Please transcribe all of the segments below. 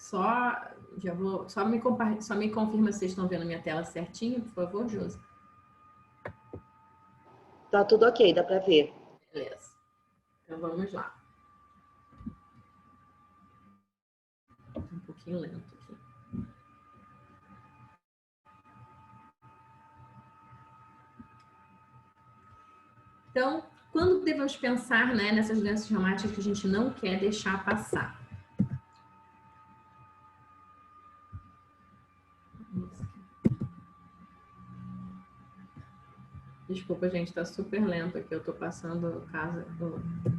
Só me confirma se vocês estão vendo a minha tela certinho, por favor, Josi. Tá tudo ok, dá para ver. Beleza. Então vamos lá. Um pouquinho lento aqui. Então, quando devemos pensar, né, nessas doenças reumáticas que a gente não quer deixar passar? Desculpa, gente, tá super lento aqui. Eu tô passando o caso,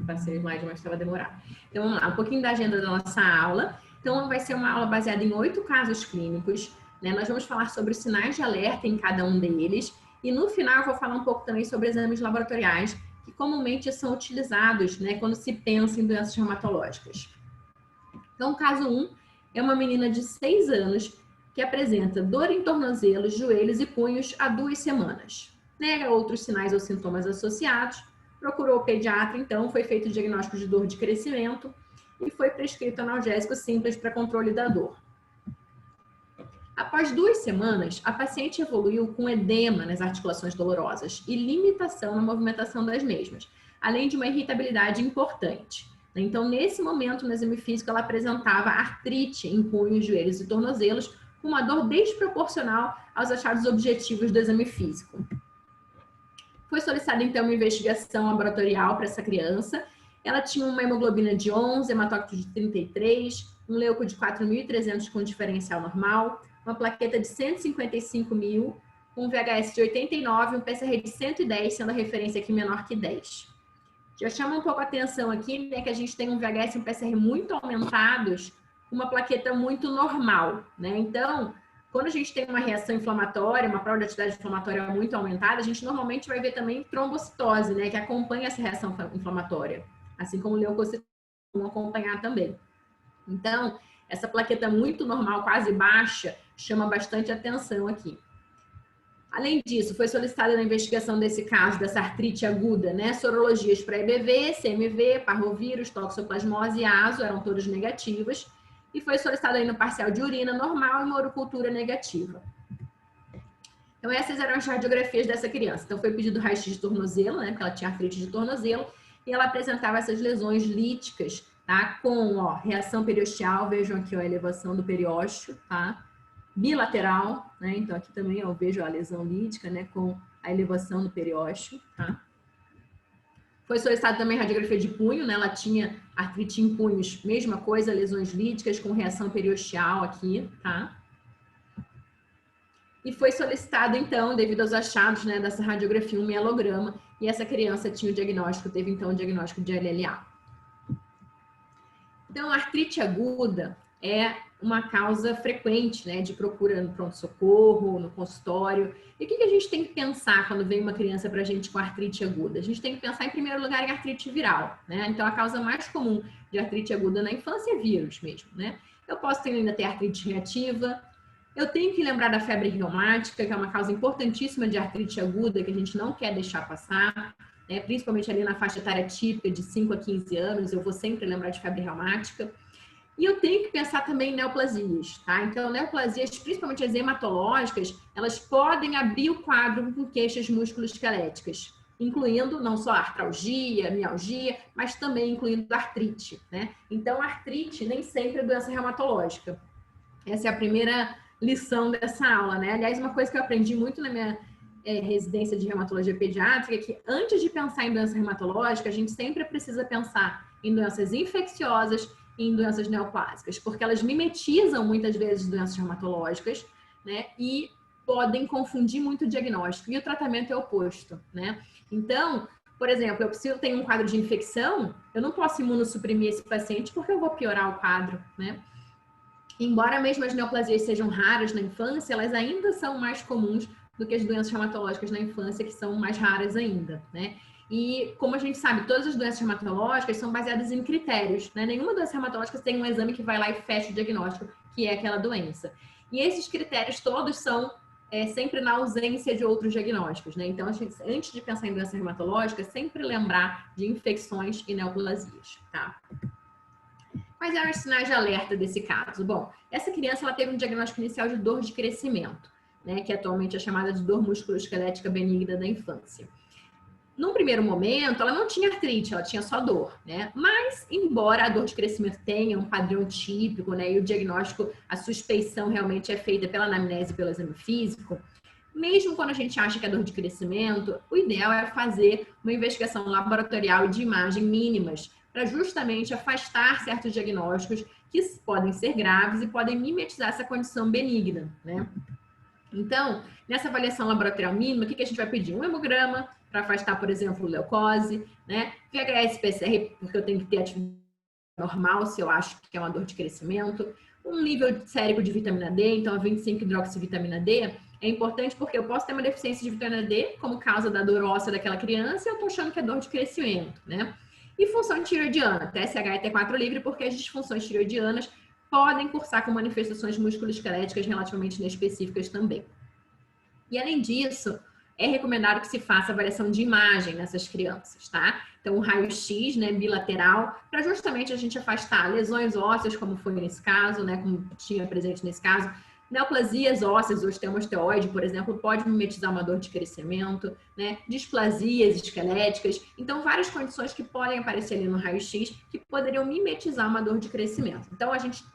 passei slide, mas estava demorado. Então, vamos lá, um pouquinho da agenda da nossa aula. Então, vai ser uma aula baseada em 8 casos clínicos, né? Nós vamos falar sobre os sinais de alerta em cada um deles. E no final, eu vou falar um pouco também sobre exames laboratoriais, que comumente são utilizados, né, quando se pensa em doenças reumatológicas. Então, o caso 1 é uma menina de 6 anos que apresenta dor em tornozelos, joelhos e punhos há 2 semanas. Nega outros sinais ou sintomas associados, procurou o pediatra, então foi feito o diagnóstico de dor de crescimento e foi prescrito analgésico simples para controle da dor. Após 2 semanas, a paciente evoluiu com edema nas articulações dolorosas e limitação na movimentação das mesmas, além de uma irritabilidade importante. Então, nesse momento, no exame físico, ela apresentava artrite em punhos, joelhos e tornozelos, com uma dor desproporcional aos achados objetivos do exame físico. Foi solicitada, então, uma investigação laboratorial para essa criança. Ela tinha uma hemoglobina de 11, hematócrito de 33, um leuco de 4.300 com diferencial normal, uma plaqueta de 155.000, um VHS de 89 e um PCR de 110, sendo a referência aqui menor que 10. Já chama um pouco a atenção aqui, né, que a gente tem um VHS e um PCR muito aumentados, uma plaqueta muito normal, né? Então, quando a gente tem uma reação inflamatória, uma prova de atividade inflamatória muito aumentada, a gente normalmente vai ver também trombocitose, né, que acompanha essa reação inflamatória, assim como o leucocitose vão acompanhar também. Então, essa plaqueta muito normal, quase baixa, chama bastante atenção aqui. Além disso, foi solicitada na investigação desse caso, dessa artrite aguda, né, sorologias para EBV, CMV, parvovírus, toxoplasmose e ASO, eram todas negativas, e foi solicitada aí no parcial de urina normal e uma urocultura negativa. Então, essas eram as radiografias dessa criança. Então, foi pedido raio-x de tornozelo, né, porque ela tinha artrite de tornozelo, e ela apresentava essas lesões líticas, tá, com, ó, reação periosteal, vejam aqui, ó, a elevação do periósteo, tá, bilateral, né? Então aqui também eu vejo a lesão lítica, né, com a elevação do periósteo, tá? Foi solicitada também radiografia de punho, né? Ela tinha artrite em punhos, mesma coisa, lesões líticas com reação periosteal aqui, tá? E foi solicitado então, devido aos achados, né, dessa radiografia, um mielograma, e essa criança tinha o diagnóstico, teve então o diagnóstico de LLA. Então, a artrite aguda é uma causa frequente, né, de procura no pronto-socorro, no consultório. E o que a gente tem que pensar quando vem uma criança para a gente com artrite aguda? A gente tem que pensar, em primeiro lugar, em artrite viral, né? Então, a causa mais comum de artrite aguda na infância é vírus mesmo, né? Eu posso ainda ter artrite reativa. Eu tenho que lembrar da febre reumática, que é uma causa importantíssima de artrite aguda, que a gente não quer deixar passar, né? Principalmente ali na faixa etária típica de 5 a 15 anos, eu vou sempre lembrar de febre reumática. E eu tenho que pensar também em neoplasias, tá? Então, neoplasias, principalmente as hematológicas, elas podem abrir o quadro com queixas musculoesqueléticas, incluindo não só artralgia, mialgia, mas também incluindo artrite, né? Então, artrite nem sempre é doença reumatológica. Essa é a primeira lição dessa aula, né? Aliás, uma coisa que eu aprendi muito na minha residência de reumatologia pediátrica é que antes de pensar em doença reumatológica, a gente sempre precisa pensar em doenças infecciosas e em doenças neoplásicas, porque elas mimetizam muitas vezes doenças reumatológicas, né? E podem confundir muito o diagnóstico, e o tratamento é oposto, né? Então, por exemplo, eu preciso ter um quadro de infecção, eu não posso imunossuprimir esse paciente porque eu vou piorar o quadro, né? Embora mesmo as neoplasias sejam raras na infância, elas ainda são mais comuns do que as doenças reumatológicas na infância, que são mais raras ainda, né? E como a gente sabe, todas as doenças reumatológicas são baseadas em critérios, né? Nenhuma doença reumatológica tem um exame que vai lá e fecha o diagnóstico, que é aquela doença. E esses critérios todos são sempre na ausência de outros diagnósticos, né? Então, a gente, antes de pensar em doença reumatológica, sempre lembrar de infecções e neoplasias, tá? Quais eram os sinais de alerta desse caso? Bom, essa criança ela teve um diagnóstico inicial de dor de crescimento, né, que atualmente é chamada de dor musculoesquelética benigna da infância. Num primeiro momento, ela não tinha artrite, ela tinha só dor, né? Mas, embora a dor de crescimento tenha um padrão típico, né, e o diagnóstico, a suspeição realmente é feita pela anamnese e pelo exame físico, mesmo quando a gente acha que é dor de crescimento, o ideal é fazer uma investigação laboratorial de imagem mínimas, para justamente afastar certos diagnósticos que podem ser graves e podem mimetizar essa condição benigna, né? Então, nessa avaliação laboratorial mínima, o que a gente vai pedir? Um hemograma, para afastar, por exemplo, leucose, né? VHS, PCR, porque eu tenho que ter atividade normal, se eu acho que é uma dor de crescimento. Um nível sérico de vitamina D, então a 25-hidroxivitamina D, é importante porque eu posso ter uma deficiência de vitamina D como causa da dor óssea daquela criança e eu tô achando que é dor de crescimento, né? E função tireoidiana, TSH e T4 livre, porque as disfunções tireoidianas podem cursar com manifestações musculoesqueléticas relativamente inespecíficas também. E além disso, é recomendado que se faça avaliação de imagem nessas crianças, tá? Então, um raio-x, né, bilateral, para justamente a gente afastar lesões ósseas, como foi nesse caso, né, como tinha presente nesse caso. Neoplasias ósseas, osteomosteoide, por exemplo, pode mimetizar uma dor de crescimento, né? Displasias esqueléticas. Então, várias condições que podem aparecer ali no raio-x que poderiam mimetizar uma dor de crescimento. Então, a gente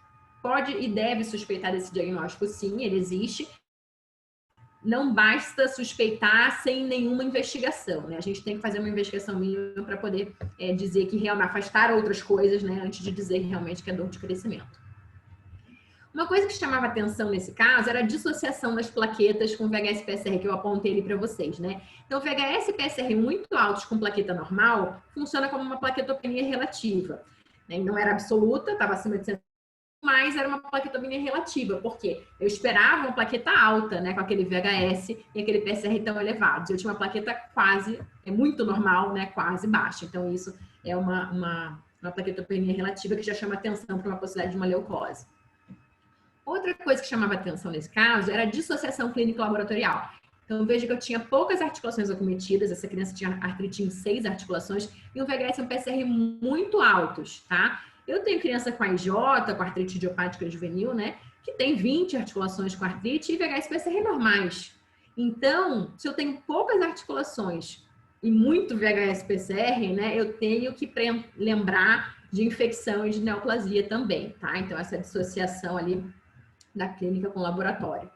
pode e deve suspeitar desse diagnóstico, sim, ele existe. Não basta suspeitar sem nenhuma investigação, né? A gente tem que fazer uma investigação mínima para poder dizer que realmente afastar outras coisas, né? Antes de dizer realmente que é dor de crescimento. Uma coisa que chamava atenção nesse caso era a dissociação das plaquetas com VHS-PCR, que eu apontei ali para vocês, né? Então, VHS-PCR muito altos com plaqueta normal funciona como uma plaquetopenia relativa, né? Não era absoluta, estava acima de 100, mas era uma plaquetopenia relativa, porque eu esperava uma plaqueta alta, né? Com aquele VHS e aquele PCR tão elevados. Eu tinha uma plaqueta quase, muito normal, né? Quase baixa. Então, isso é uma plaquetopenia relativa que já chama atenção para uma possibilidade de uma leucose. Outra coisa que chamava atenção nesse caso era a dissociação clínico-laboratorial. Então, veja que eu tinha poucas articulações acometidas, essa criança tinha artrite em 6 articulações e um VHS e um PCR muito altos, tá? Eu tenho criança com AIJ, com artrite idiopática juvenil, né? Que tem 20 articulações com artrite e VHS e PCR normais. Então, se eu tenho poucas articulações e muito VHS e PCR, né? Eu tenho que lembrar de infecção e de neoplasia também, tá? Então, essa dissociação ali da clínica com laboratório.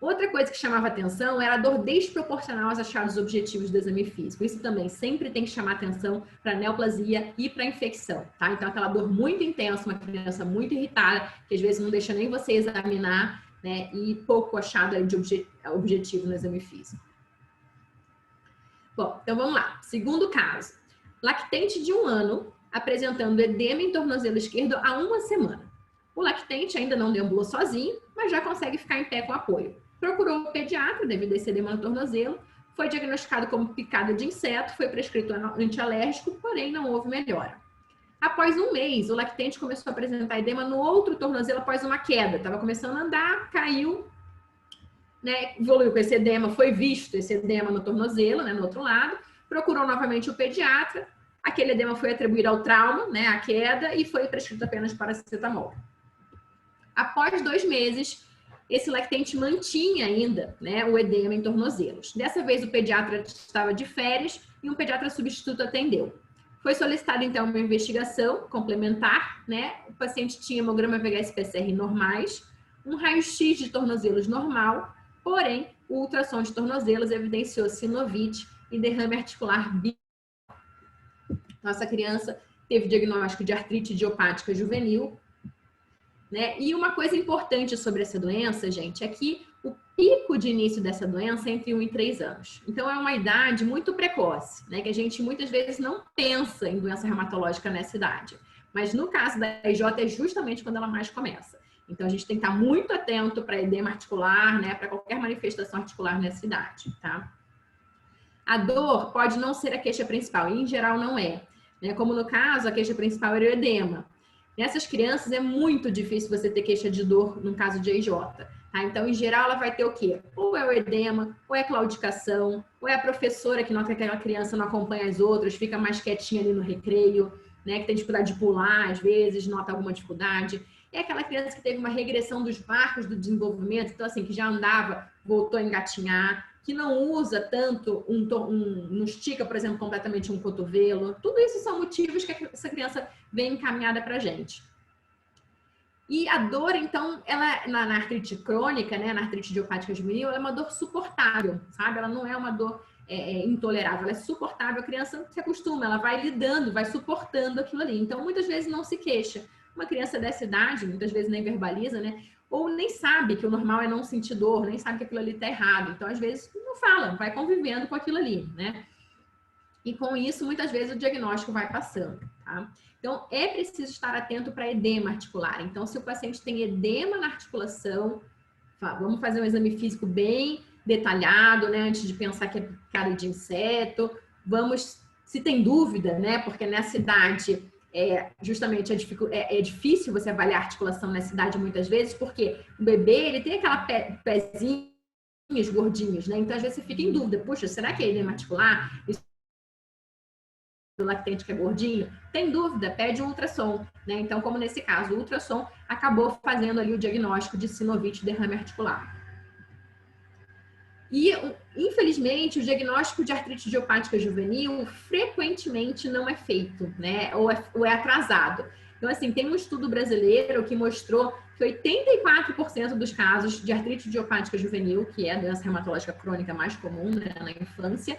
Outra coisa que chamava atenção era a dor desproporcional aos achados objetivos do exame físico. Isso também sempre tem que chamar atenção para neoplasia e para infecção, tá? Então, aquela dor muito intensa, uma criança muito irritada, que às vezes não deixa nem você examinar, né? E pouco achado de objetivo no exame físico. Bom, então vamos lá. Segundo caso. Lactente de 1 ano apresentando edema em tornozelo esquerdo há 1 semana. O lactente ainda não deambulou sozinho, mas já consegue ficar em pé com apoio. Procurou o pediatra devido a esse edema no tornozelo, foi diagnosticado como picada de inseto, foi prescrito antialérgico, porém não houve melhora. Após 1 mês, o lactente começou a apresentar edema no outro tornozelo após uma queda. Estava começando a andar, caiu, né, evoluiu com esse edema, foi visto esse edema no tornozelo, né, no outro lado, procurou novamente o pediatra, aquele edema foi atribuído ao trauma, né, à queda, e foi prescrito apenas paracetamol. Após 2 meses, esse lactente mantinha ainda, né, o edema em tornozelos. Dessa vez, o pediatra estava de férias e um pediatra substituto atendeu. Foi solicitada, então, uma investigação complementar, né? O paciente tinha hemograma VHS-PCR normais, um raio-x de tornozelos normal, porém, o ultrassom de tornozelos evidenciou sinovite e derrame articular bilateral. Nossa criança teve diagnóstico de artrite idiopática juvenil, né? E uma coisa importante sobre essa doença, gente, é que o pico de início dessa doença é entre 1 e 3 anos. Então, é uma idade muito precoce, né? Que a gente muitas vezes não pensa em doença reumatológica nessa idade. Mas no caso da IJ é justamente quando ela mais começa. Então, a gente tem que estar muito atento para edema articular, né? Para qualquer manifestação articular nessa idade, tá? A dor pode não ser a queixa principal, e em geral não é, né? Como no caso, a queixa principal era o edema. Nessas crianças é muito difícil você ter queixa de dor no caso de EJ, tá? Então, em geral, ela vai ter o quê? Ou é o edema, ou é a claudicação, ou é a professora que nota que aquela criança não acompanha as outras, fica mais quietinha ali no recreio, né, que tem dificuldade de pular, às vezes, nota alguma dificuldade. É aquela criança que teve uma regressão dos marcos do desenvolvimento, então assim, que já andava, voltou a engatinhar, que não usa tanto, não estica, por exemplo, completamente um cotovelo. Tudo isso são motivos que essa criança vem encaminhada para a gente. E a dor, então, ela na artrite crônica, né, na artrite idiopática juvenil, ela é uma dor suportável, sabe? Ela não é uma dor intolerável, ela é suportável. A criança se acostuma, ela vai lidando, vai suportando aquilo ali. Então, muitas vezes não se queixa. Uma criança dessa idade, muitas vezes nem verbaliza, né? Ou nem sabe que o normal é não sentir dor, nem sabe que aquilo ali tá errado. Então, às vezes, não fala, vai convivendo com aquilo ali, né? E com isso, muitas vezes, o diagnóstico vai passando, tá? Então, é preciso estar atento para edema articular. Então, se o paciente tem edema na articulação, vamos fazer um exame físico bem detalhado, né? Antes de pensar que é picada de inseto. Vamos, se tem dúvida, né? Porque nessa idade, justamente é difícil você avaliar a articulação nessa idade muitas vezes, porque o bebê, ele tem aquela pezinhos gordinhos, né? Então, às vezes você fica em dúvida, puxa, será que é edema articular? Do lactente que é gordinho, tem dúvida, pede um ultrassom, né? Então, como nesse caso, o ultrassom acabou fazendo ali o diagnóstico de sinovite derrame articular. E, infelizmente, o diagnóstico de artrite idiopática juvenil frequentemente não é feito, né? Ou é atrasado. Então, assim, tem um estudo brasileiro que mostrou que 84% dos casos de artrite idiopática juvenil, que é a doença reumatológica crônica mais comum, né, na infância,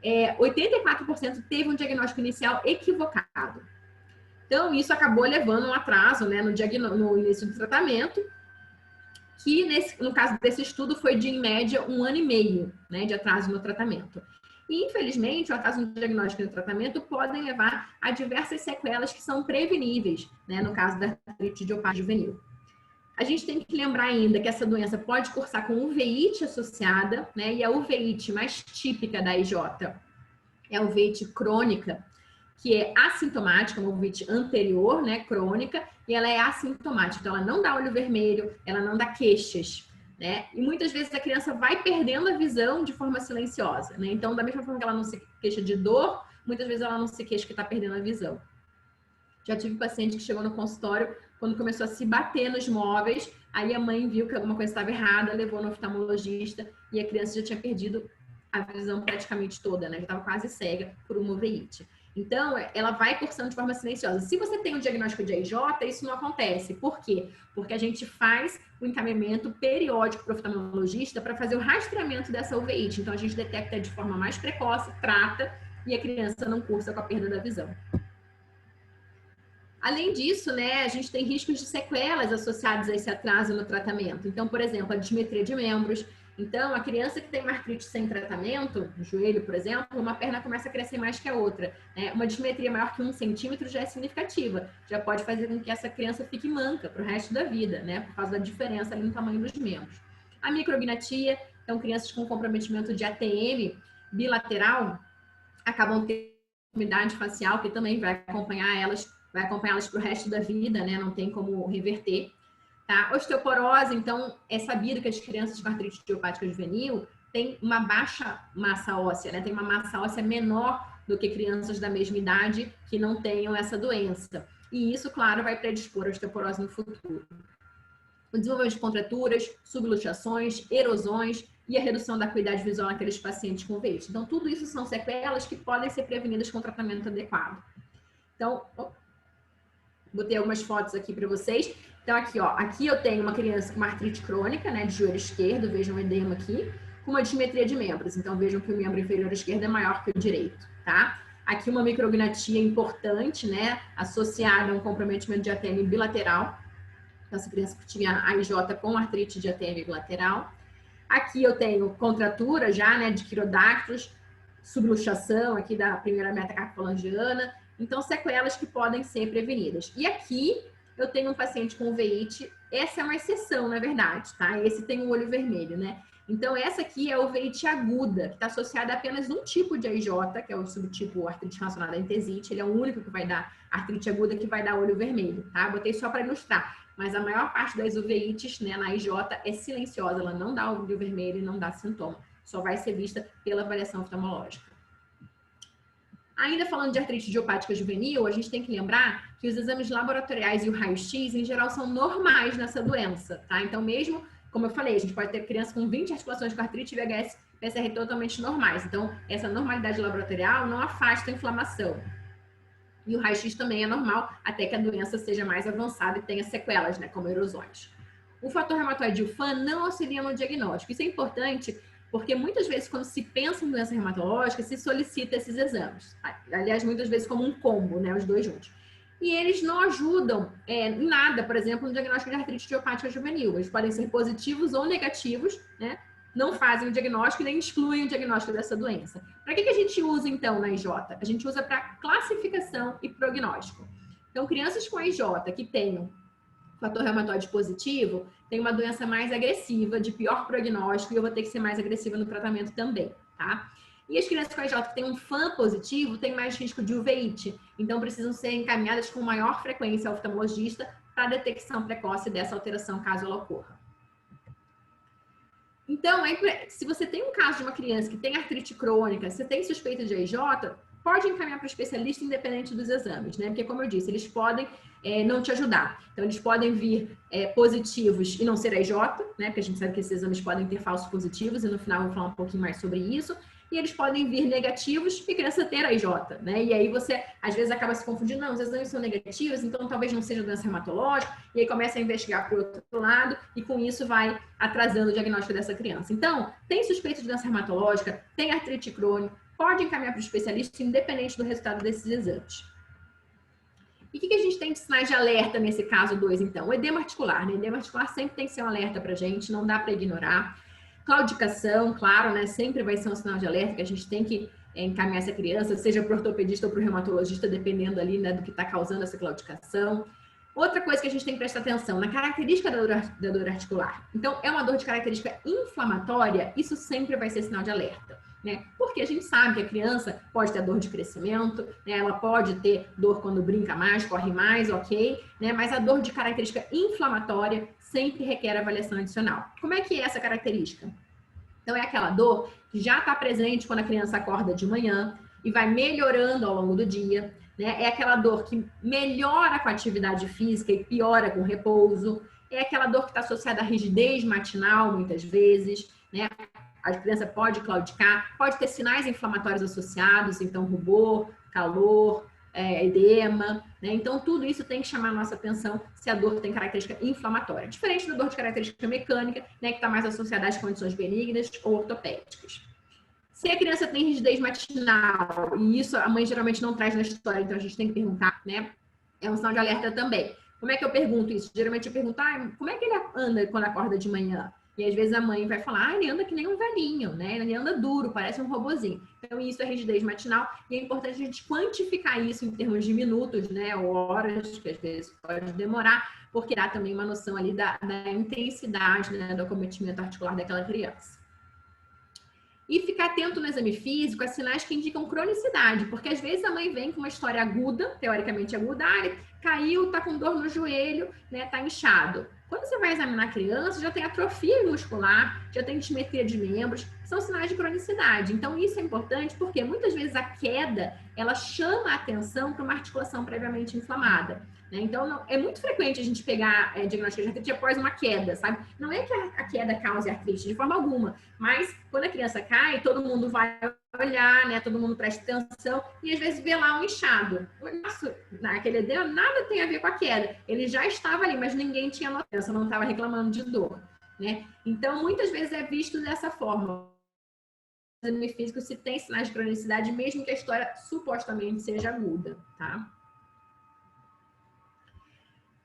84% teve um diagnóstico inicial equivocado. Então, isso acabou levando um atraso, né, no início do tratamento, que no caso desse estudo foi de, em média, 1 ano e meio, né, de atraso no tratamento. E, infelizmente, o atraso no diagnóstico e no tratamento podem levar a diversas sequelas que são preveníveis, né, no caso da artrite idiopática juvenil. A gente tem que lembrar ainda que essa doença pode cursar com uveíte associada, né? E a uveíte mais típica da IJ é a uveíte crônica, que é assintomática, uma uveíte anterior, né? Crônica, e ela é assintomática. Então, ela não dá olho vermelho, ela não dá queixas, né? E muitas vezes a criança vai perdendo a visão de forma silenciosa, né? Então, da mesma forma que ela não se queixa de dor, muitas vezes ela não se queixa que está perdendo a visão. Já tive paciente que chegou no consultório quando começou a se bater nos móveis, aí a mãe viu que alguma coisa estava errada, levou no oftalmologista e a criança já tinha perdido a visão praticamente toda, né? Já estava quase cega por uma uveíte. Então, ela vai cursando de forma silenciosa. Se você tem um diagnóstico de AIJ, isso não acontece. Por quê? Porque a gente faz o encaminhamento periódico para o oftalmologista para fazer o rastreamento dessa uveíte. Então, a gente detecta de forma mais precoce, trata e a criança não cursa com a perda da visão. Além disso, né, a gente tem riscos de sequelas associados a esse atraso no tratamento. Então, por exemplo, a dismetria de membros. Então, a criança que tem uma artrite sem tratamento, no joelho, por exemplo, uma perna começa a crescer mais que a outra, né? Uma dismetria maior que 1 centímetro já é significativa. Já pode fazer com que essa criança fique manca para o resto da vida, né? Por causa da diferença ali no tamanho dos membros. A micrognatia, então, crianças com comprometimento de ATM bilateral, acabam tendo umidade facial, que também vai acompanhá-las para o resto da vida, né? Não tem como reverter. Tá? Osteoporose, então, é sabido que as crianças com artrite idiopática juvenil têm uma baixa massa óssea, né? Tem uma massa óssea menor do que crianças da mesma idade que não tenham essa doença. E isso, claro, vai predispor a osteoporose no futuro. O desenvolvimento de contraturas, subluxações, erosões e a redução da acuidade visual naqueles pacientes com uveíte. Então, tudo isso são sequelas que podem ser prevenidas com tratamento adequado. Então, botei algumas fotos aqui para vocês. Então, aqui, ó, aqui eu tenho uma criança com uma artrite crônica, né, de joelho esquerdo, vejam o edema aqui, com uma dismetria de membros. Então, vejam que o membro inferior esquerdo é maior que o direito, tá? Aqui uma micrognatia importante, né, associada a um comprometimento de ATM bilateral. Então, essa criança que tinha AIJ com artrite de ATM bilateral. Aqui eu tenho contratura já, né, de quirodáctilos, subluxação aqui da primeira metacarpofalangiana. Então, sequelas que podem ser prevenidas. E aqui eu tenho um paciente com uveíte. Essa é uma exceção, na verdade, tá? Esse tem o olho vermelho, né? Então, essa aqui é a uveíte aguda, que está associada a apenas um tipo de AIJ, que é o subtipo artrite relacionada à entesite. Ele é o único que vai dar artrite aguda, que vai dar olho vermelho, tá? Botei só para ilustrar. Mas a maior parte das uveites, né, na AIJ é silenciosa. Ela não dá olho vermelho e não dá sintoma. Só vai ser vista pela avaliação oftalmológica. Ainda falando de artrite idiopática juvenil, a gente tem que lembrar que os exames laboratoriais e o raio-x, em geral, são normais nessa doença, tá? Então, mesmo, como eu falei, a gente pode ter criança com 20 articulações com artrite e VHS PCR totalmente normais. Então, essa normalidade laboratorial não afasta a inflamação. E o raio-x também é normal, até que a doença seja mais avançada e tenha sequelas, né, como erosões. O fator reumatoide e o FAN não auxiliam no diagnóstico. Isso é importante porque muitas vezes, quando se pensa em doença reumatológica, se solicita esses exames. Aliás, muitas vezes como um combo, né, os dois juntos. E eles não ajudam em nada, por exemplo, no diagnóstico de artrite idiopática juvenil. Eles podem ser positivos ou negativos, né? Não fazem o diagnóstico e nem excluem o diagnóstico dessa doença. Para que a gente usa, então, na IJ? A gente usa para classificação e prognóstico. Então, crianças com IJ que tenham fator reumatoide positivo, tem uma doença mais agressiva, de pior prognóstico, e eu vou ter que ser mais agressiva no tratamento também, tá? E as crianças com IJ que têm um FAN positivo, têm mais risco de uveíte, então precisam ser encaminhadas com maior frequência ao oftalmologista para detecção precoce dessa alteração, caso ela ocorra. Então, se você tem um caso de uma criança que tem artrite crônica, você tem suspeita de IJ, pode encaminhar para o especialista independente dos exames, né? Porque, como eu disse, eles podem não te ajudar. Então, eles podem vir positivos e não ser IJ, né? Porque a gente sabe que esses exames podem ter falsos positivos, e no final eu vou falar um pouquinho mais sobre isso. E eles podem vir negativos e criança ter IJ, né? E aí você, às vezes, acaba se confundindo. Não, os exames são negativos, então talvez não seja doença reumatológica. E aí começa a investigar para o outro lado e com isso vai atrasando o diagnóstico dessa criança. Então, tem suspeita de doença reumatológica, tem artrite crônica, pode encaminhar para o especialista independente do resultado desses exames. E o que a gente tem de sinais de alerta nesse caso 2, então? O edema articular, né? O edema articular sempre tem que ser um alerta para a gente, não dá para ignorar. Claudicação, claro, né? Sempre vai ser um sinal de alerta que a gente tem que encaminhar essa criança, seja para o ortopedista ou para o reumatologista, dependendo ali, né, do que está causando essa claudicação. Outra coisa que a gente tem que prestar atenção, na característica da dor articular. Então, é uma dor de característica inflamatória, isso sempre vai ser sinal de alerta, né? Porque a gente sabe que a criança pode ter dor de crescimento, né? Ela pode ter dor quando brinca mais, corre mais, ok, né? Mas a dor de característica inflamatória sempre requer avaliação adicional. Como é que é essa característica? Então, é aquela dor que já está presente quando a criança acorda de manhã e vai melhorando ao longo do dia, né? É aquela dor que melhora com a atividade física e piora com o repouso. É aquela dor que está associada à rigidez matinal, muitas vezes, né? A criança pode claudicar, pode ter sinais inflamatórios associados, então rubor, calor, edema, né? Então, tudo isso tem que chamar a nossa atenção se a dor tem característica inflamatória. Diferente da dor de característica mecânica, né, que está mais associada às condições benignas ou ortopédicas. Se a criança tem rigidez matinal, e isso a mãe geralmente não traz na história, então a gente tem que perguntar, né? É um sinal de alerta também. Como é que eu pergunto isso? Geralmente eu pergunto, como é que ele anda quando acorda de manhã? E às vezes a mãe vai falar, ele anda que nem um velhinho, né? Ele anda duro, parece um robozinho. Então isso é rigidez matinal e é importante a gente quantificar isso em termos de minutos, né? Ou horas, que às vezes pode demorar, porque dá também uma noção ali da intensidade, né? Do acometimento articular daquela criança. E ficar atento no exame físico a sinais que indicam cronicidade, porque às vezes a mãe vem com uma história aguda, teoricamente aguda, ele caiu, tá com dor no joelho, né, tá inchado. Quando você vai examinar a criança, já tem atrofia muscular, já tem dismetria de membros, são sinais de cronicidade. Então isso é importante porque muitas vezes a queda, ela chama a atenção para uma articulação previamente inflamada. Então, é muito frequente a gente pegar diagnóstico de artrite após uma queda, sabe? Não é que a queda cause artrite, de forma alguma, mas quando a criança cai, todo mundo vai olhar, né? Todo mundo presta atenção e às vezes vê lá um inchado. Nossa, naquele edema nada tem a ver com a queda. Ele já estava ali, mas ninguém tinha noção, não estava reclamando de dor, né? Então, muitas vezes é visto dessa forma. No exame físico, se tem sinais de cronicidade, mesmo que a história supostamente seja aguda, tá?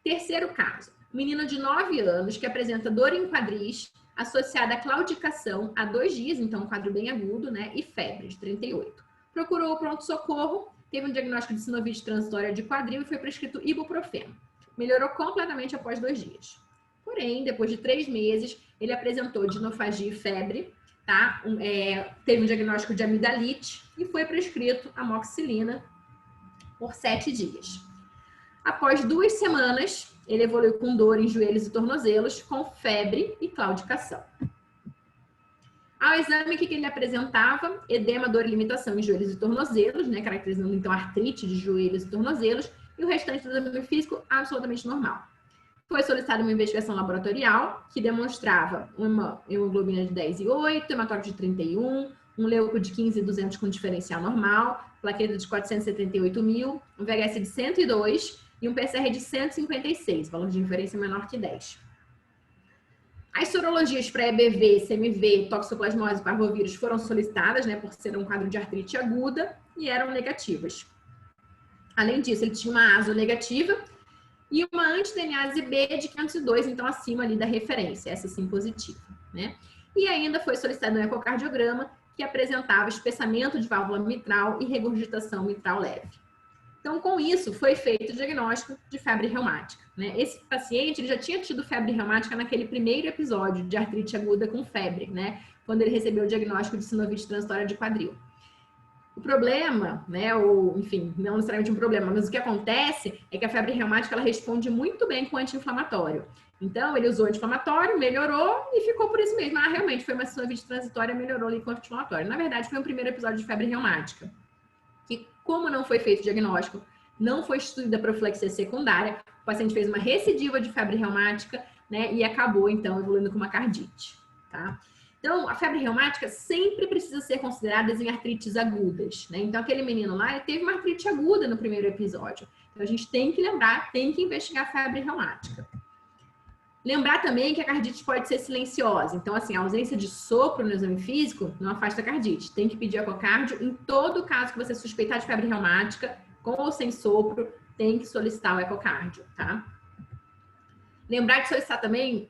Terceiro caso, menino de 9 anos que apresenta dor em quadris associada à claudicação há 2 dias, então um quadro bem agudo, né? E febre de 38. Procurou o pronto-socorro, teve um diagnóstico de sinovite transitória de quadril e foi prescrito ibuprofeno. Melhorou completamente após 2 dias. Porém, depois de 3 meses, ele apresentou dinofagia e febre, tá? Teve um diagnóstico de amidalite e foi prescrito amoxicilina por 7 dias. Após 2 semanas, ele evoluiu com dor em joelhos e tornozelos, com febre e claudicação. Ao exame, o que ele apresentava? Edema, dor e limitação em joelhos e tornozelos, né? Caracterizando, então, artrite de joelhos e tornozelos. E o restante do exame físico, absolutamente normal. Foi solicitada uma investigação laboratorial, que demonstrava uma hemoglobina de 10,8, hematócrito de 31, um leuco de 15,200 com diferencial normal, plaqueta de 478 mil, um VHS de 102 e um PCR de 156, valor de referência menor que 10. As sorologias para EBV, CMV, toxoplasmose e parvovírus foram solicitadas, né, por ser um quadro de artrite aguda, e eram negativas. Além disso, ele tinha uma ASO negativa e uma anti-DNase B de 502, então acima ali da referência, essa sim positiva, né? E ainda foi solicitado um ecocardiograma que apresentava espessamento de válvula mitral e regurgitação mitral leve. Então, com isso, foi feito o diagnóstico de febre reumática, né? Esse paciente ele já tinha tido febre reumática naquele primeiro episódio de artrite aguda com febre, né? Quando ele recebeu o diagnóstico de sinovite transitória de quadril. O problema, né, ou enfim, não necessariamente um problema, mas o que acontece é que a febre reumática ela responde muito bem com anti-inflamatório. Então, ele usou anti-inflamatório, melhorou e ficou por isso mesmo. Ah, realmente, foi uma sinovite transitória, melhorou ali com anti-inflamatório. Na verdade, foi um primeiro episódio de febre reumática. Que, como não foi feito o diagnóstico, não foi estudada a profilaxia secundária, o paciente fez uma recidiva de febre reumática, né, e acabou, então, evoluindo com uma cardite, tá? Então, a febre reumática sempre precisa ser considerada em artrites agudas, né? Então, aquele menino lá, ele teve uma artrite aguda no primeiro episódio. Então, a gente tem que lembrar, tem que investigar a febre reumática. Lembrar também que a cardite pode ser silenciosa. Então, assim, a ausência de sopro no exame físico não afasta a cardite. Tem que pedir ecocardio. Em todo caso que você suspeitar de febre reumática, com ou sem sopro, tem que solicitar o ecocardio, tá? Lembrar de solicitar também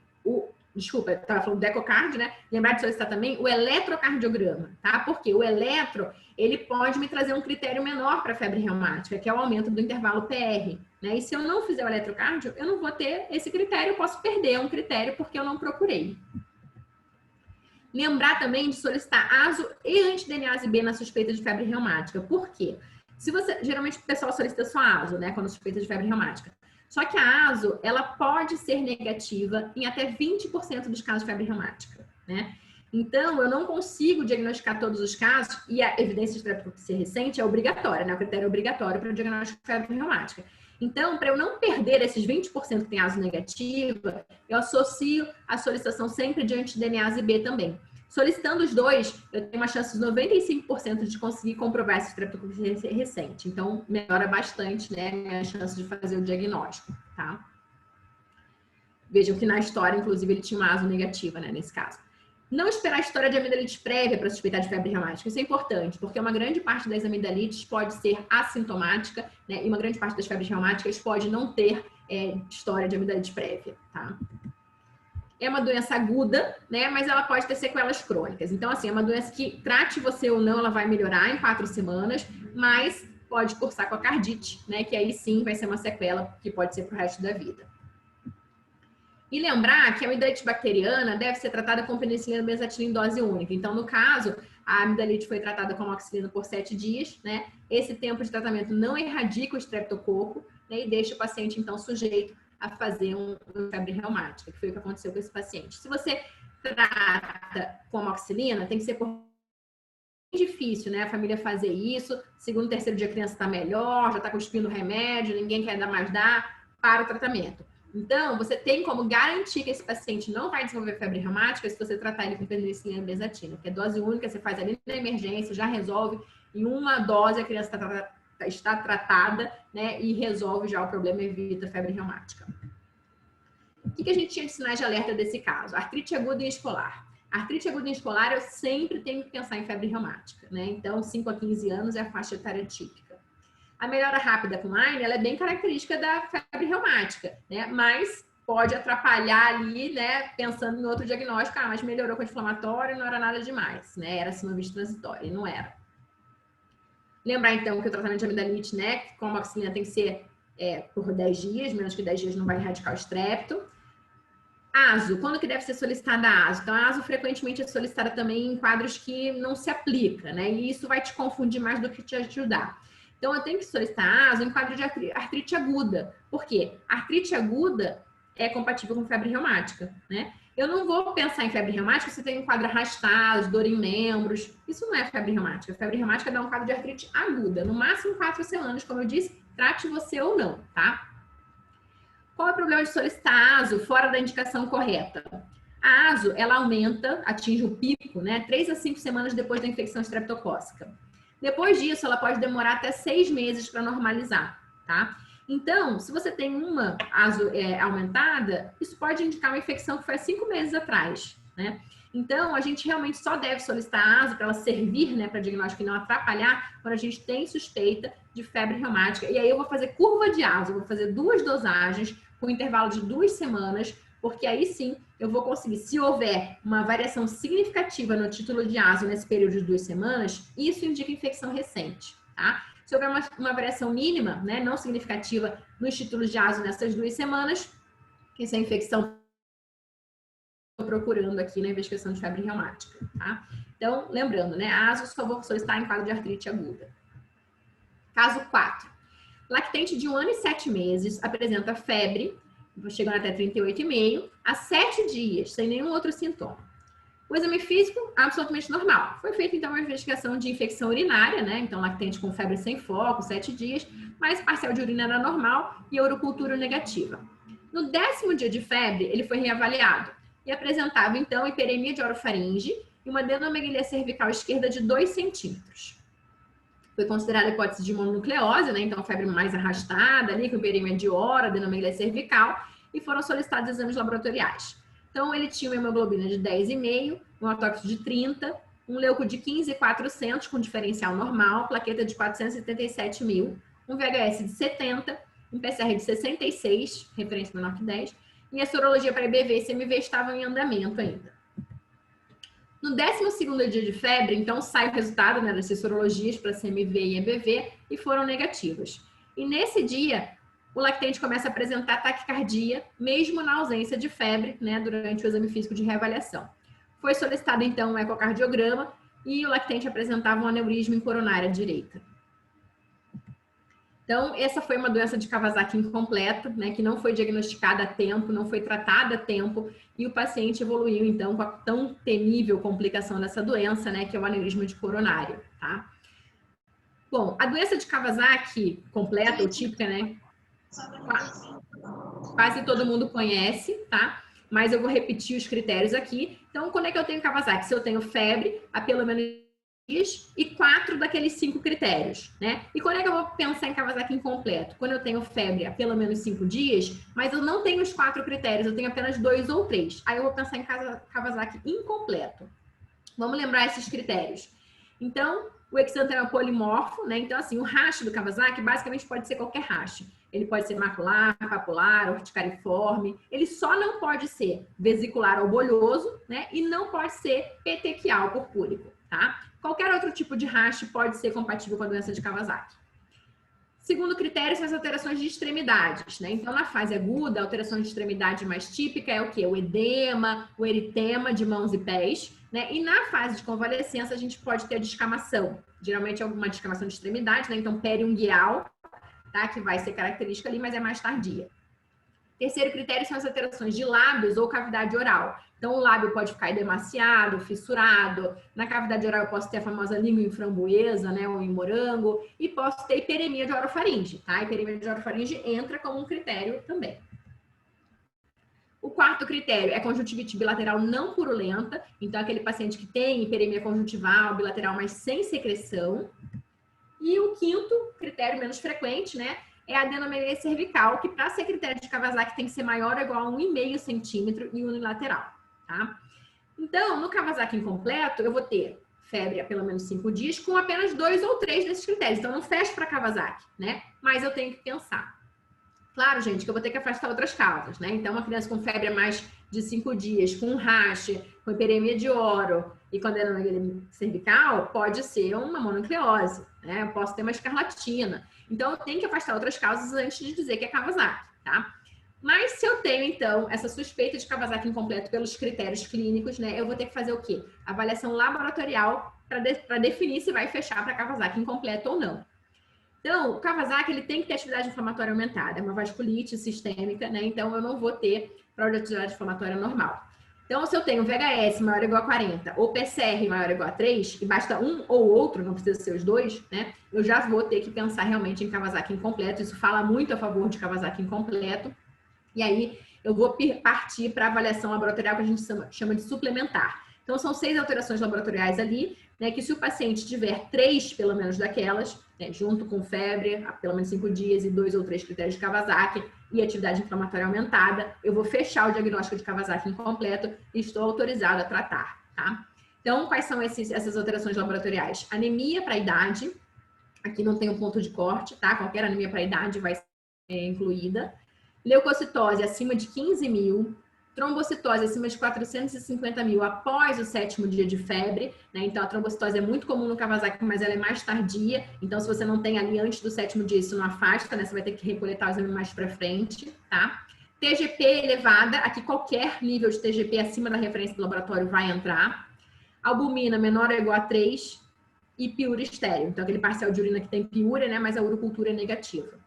Desculpa, eu estava falando do ecocardio, né? Lembrar de solicitar também o eletrocardiograma, tá? Porque o eletro, ele pode me trazer um critério menor para a febre reumática, que é o aumento do intervalo PR, né? E se eu não fizer o eletrocardio, eu não vou ter esse critério, eu posso perder um critério porque eu não procurei. Lembrar também de solicitar ASO e anti-DNase B na suspeita de febre reumática. Por quê? Geralmente o pessoal solicita só ASO, né? Quando suspeita de febre reumática. Só que a ASO, ela pode ser negativa em até 20% dos casos de febre reumática, né? Então, eu não consigo diagnosticar todos os casos e a evidência de estreptococcia recente é obrigatória, né? O critério é obrigatório para o diagnóstico de febre reumática. Então, para eu não perder esses 20% que tem ASO negativa, eu associo a solicitação sempre de anti-DNase B também. Solicitando os dois, eu tenho uma chance de 95% de conseguir comprovar essa estreptococcia recente. Então, melhora bastante, né, a minha chance de fazer o diagnóstico, tá? Vejam que na história, inclusive, ele tinha uma ASO negativa, né, nesse caso. Não esperar a história de amidalite prévia para suspeitar de febre reumática. Isso é importante, porque uma grande parte das amidalites pode ser assintomática, né, e uma grande parte das febres reumáticas pode não ter história de amidalite prévia, tá? É uma doença aguda, né? Mas ela pode ter sequelas crônicas. Então, assim, é uma doença que, trate você ou não, ela vai melhorar em 4 semanas, mas pode cursar com a cardite, né? Que aí sim vai ser uma sequela que pode ser pro resto da vida. E lembrar que a amidalite bacteriana deve ser tratada com penicilina benzatina em dose única. Então, no caso, a amidalite foi tratada com amoxicilina por 7 dias, né? Esse tempo de tratamento não erradica o estreptococo, né? E deixa o paciente, então, sujeito a fazer uma febre reumática, que foi o que aconteceu com esse paciente. Se você trata com amoxicilina, tem que ser difícil, né? A família fazer isso, segundo, terceiro dia a criança está melhor, já está cuspindo remédio, ninguém quer dar para o tratamento. Então, você tem como garantir que esse paciente não vai desenvolver febre reumática se você tratar ele com penicilina benzatina, que é dose única, você faz ali na emergência, já resolve, em uma dose a criança está tratada, né, e resolve já o problema, evita a febre reumática. O que a gente tinha de sinais de alerta desse caso? Artrite aguda em escolar. Artrite aguda em escolar, eu sempre tenho que pensar em febre reumática, né? Então, 5 a 15 anos é a faixa etária típica. A melhora rápida com Lyme, ela é bem característica da febre reumática, né? Mas pode atrapalhar ali, né? Pensando em outro diagnóstico, mas melhorou com anti-inflamatório, não era nada demais, né? Era sinovite transitória, e não era. Lembrar, então, que o tratamento de amidalite, né, com a amoxicilina tem que ser por 10 dias, menos que 10 dias não vai erradicar o estrepto. ASO, quando que deve ser solicitada a ASO? Então, a ASO frequentemente é solicitada também em quadros que não se aplica, né, e isso vai te confundir mais do que te ajudar. Então, eu tenho que solicitar a ASO em quadro de artrite aguda. Por quê? A artrite aguda é compatível com febre reumática, né? Eu não vou pensar em febre reumática se você tem um quadro arrastado, dor em membros. Isso não é febre reumática. Febre reumática dá um quadro de artrite aguda, no máximo 4 semanas, como eu disse, trate você ou não, tá? Qual é o problema de solicitar ASO fora da indicação correta? A ASO, ela aumenta, atinge o pico, né, 3 a 5 semanas depois da infecção estreptocócica. Depois disso, ela pode demorar até 6 meses para normalizar, tá? Então, se você tem uma ASO aumentada, isso pode indicar uma infecção que foi há 5 meses atrás, né? Então, a gente realmente só deve solicitar a ASO para ela servir, né, para diagnóstico e não atrapalhar quando a gente tem suspeita de febre reumática. E aí eu vou fazer curva de ASO, vou fazer 2 dosagens com intervalo de 2 semanas, porque aí sim eu vou conseguir, se houver uma variação significativa no título de ASO nesse período de 2 semanas, isso indica infecção recente, tá? Se houver uma variação mínima, né, não significativa nos títulos de ASO nessas 2 semanas, essa é a infecção que eu estou procurando aqui na investigação de febre reumática, tá? Então, lembrando, né, ASO só vou solicitar em quadro de artrite aguda. Caso 4. Lactente de 1 ano e 7 meses apresenta febre, chegando até 38,5, há 7 dias, sem nenhum outro sintoma. O exame físico, absolutamente normal. Foi feita, então, uma investigação de infecção urinária, né? Então, lactente com febre sem foco, 7 dias, mas parcial de urina era normal e a urocultura negativa. No 10º dia de febre, ele foi reavaliado e apresentava, então, hiperemia de orofaringe e uma adenomegalia cervical esquerda de 2 centímetros. Foi considerada a hipótese de mononucleose, né? Então, febre mais arrastada ali, com hiperemia de oro, adenomegalia cervical, e foram solicitados exames laboratoriais. Então, ele tinha uma hemoglobina de 10,5, um autóxido de 30, um leuco de 15,400 com diferencial normal, plaqueta de 477 mil, um VHS de 70, um PCR de 66, referência menor que 10, e a sorologia para IBV e CMV estavam em andamento ainda. No 12º dia de febre, então, sai o resultado, né, dessas sorologias para CMV e EBV e foram negativas. E nesse dia, o lactente começa a apresentar taquicardia, mesmo na ausência de febre, né, durante o exame físico de reavaliação. Foi solicitado, então, um ecocardiograma e o lactente apresentava um aneurisma em coronária direita. Então, essa foi uma doença de Kawasaki incompleta, né, que não foi diagnosticada a tempo, não foi tratada a tempo, e o paciente evoluiu, então, com a tão temível complicação dessa doença, né, que é o aneurisma de coronário, tá? Bom, a doença de Kawasaki completa, ou típica, né, quase todo mundo conhece, tá? Mas eu vou repetir os critérios aqui. Então, quando é que eu tenho Kawasaki? Se eu tenho febre, há pelo menos e 4 daqueles 5 critérios, né? E quando é que eu vou pensar em Kawasaki incompleto? Quando eu tenho febre há pelo menos 5 dias, mas eu não tenho os 4 critérios, eu tenho apenas 2 ou 3. Aí eu vou pensar em Kawasaki incompleto. Vamos lembrar esses critérios. Então, o exantema é polimorfo, né? Então, assim, o raste do Kawasaki basicamente pode ser qualquer raste. Ele pode ser macular, papular, urticariforme. Ele só não pode ser vesicular ou bolhoso, né? E não pode ser petequial purpúrico, tá? Qualquer outro tipo de raste pode ser compatível com a doença de Kawasaki. Segundo critério são as alterações de extremidades, né? Então, na fase aguda, a alteração de extremidade mais típica é o quê? O edema, o eritema de mãos e pés, né? E na fase de convalescença, a gente pode ter a descamação. Geralmente é alguma descamação de extremidade, né? Então, periungueal, tá? Que vai ser característica ali, mas é mais tardia. Terceiro critério são as alterações de lábios ou cavidade oral. Então, o lábio pode ficar edemaciado, fissurado. Na cavidade oral, eu posso ter a famosa língua em framboesa, né, ou em morango. E posso ter hiperemia de orofaringe, tá? A hiperemia de orofaringe entra como um critério também. O quarto critério é conjuntivite bilateral não purulenta. Então, aquele paciente que tem hiperemia conjuntival, bilateral, mas sem secreção. E o quinto critério, menos frequente, né? É a adenomegalia cervical, que para ser critério de Kawasaki tem que ser maior ou igual a 1,5 centímetro e unilateral, tá? Então, no Kawasaki incompleto, eu vou ter febre há pelo menos 5 dias com apenas 2 ou 3 desses critérios. Então, não fecho para Kawasaki, né? Mas eu tenho que pensar. Claro, gente, que eu vou ter que afastar outras causas, né? Então, uma criança com febre há mais de 5 dias, com raste, com hiperemia de oro e com adenomegalia cervical, pode ser uma mononucleose, né? Eu posso ter uma escarlatina. Então, eu tenho que afastar outras causas antes de dizer que é Kawasaki, tá? Mas se eu tenho, então, essa suspeita de Kawasaki incompleto pelos critérios clínicos, né? Eu vou ter que fazer o quê? Avaliação laboratorial para definir se vai fechar para Kawasaki incompleto ou não. Então, o Kawasaki, ele tem que ter atividade inflamatória aumentada. É uma vasculite sistêmica, né? Então, eu não vou ter probabilidade inflamatória normal. Então, se eu tenho VHS maior ou igual a 40 ou PCR maior ou igual a 3, e basta um ou outro, não precisa ser os dois, né? Eu já vou ter que pensar realmente em Kawasaki incompleto. Isso fala muito a favor de Kawasaki incompleto. E aí, eu vou partir para a avaliação laboratorial que a gente chama de suplementar. Então, são 6 alterações laboratoriais ali, né? Que se o paciente tiver 3, pelo menos, daquelas, né, junto com febre, há pelo menos 5 dias e 2 ou 3 critérios de Kawasaki e atividade inflamatória aumentada, eu vou fechar o diagnóstico de Kawasaki incompleto e estou autorizado a tratar, tá? Então, quais são essas alterações laboratoriais? Anemia para a idade, aqui não tem um ponto de corte, tá? Qualquer anemia para a idade vai ser incluída. Leucocitose acima de 15 mil, trombocitose acima de 450 mil após o 7º dia de febre, né? Então, a trombocitose é muito comum no Kawasaki, mas ela é mais tardia. Então, se você não tem ali antes do 7º dia, isso não afasta, né? Você vai ter que recoletar o exame mais para frente, tá? TGP elevada, aqui qualquer nível de TGP acima da referência do laboratório vai entrar. Albumina menor ou igual a 3 e piúria estéril. Então, aquele parcial de urina que tem piúria, né? Mas a urocultura é negativa.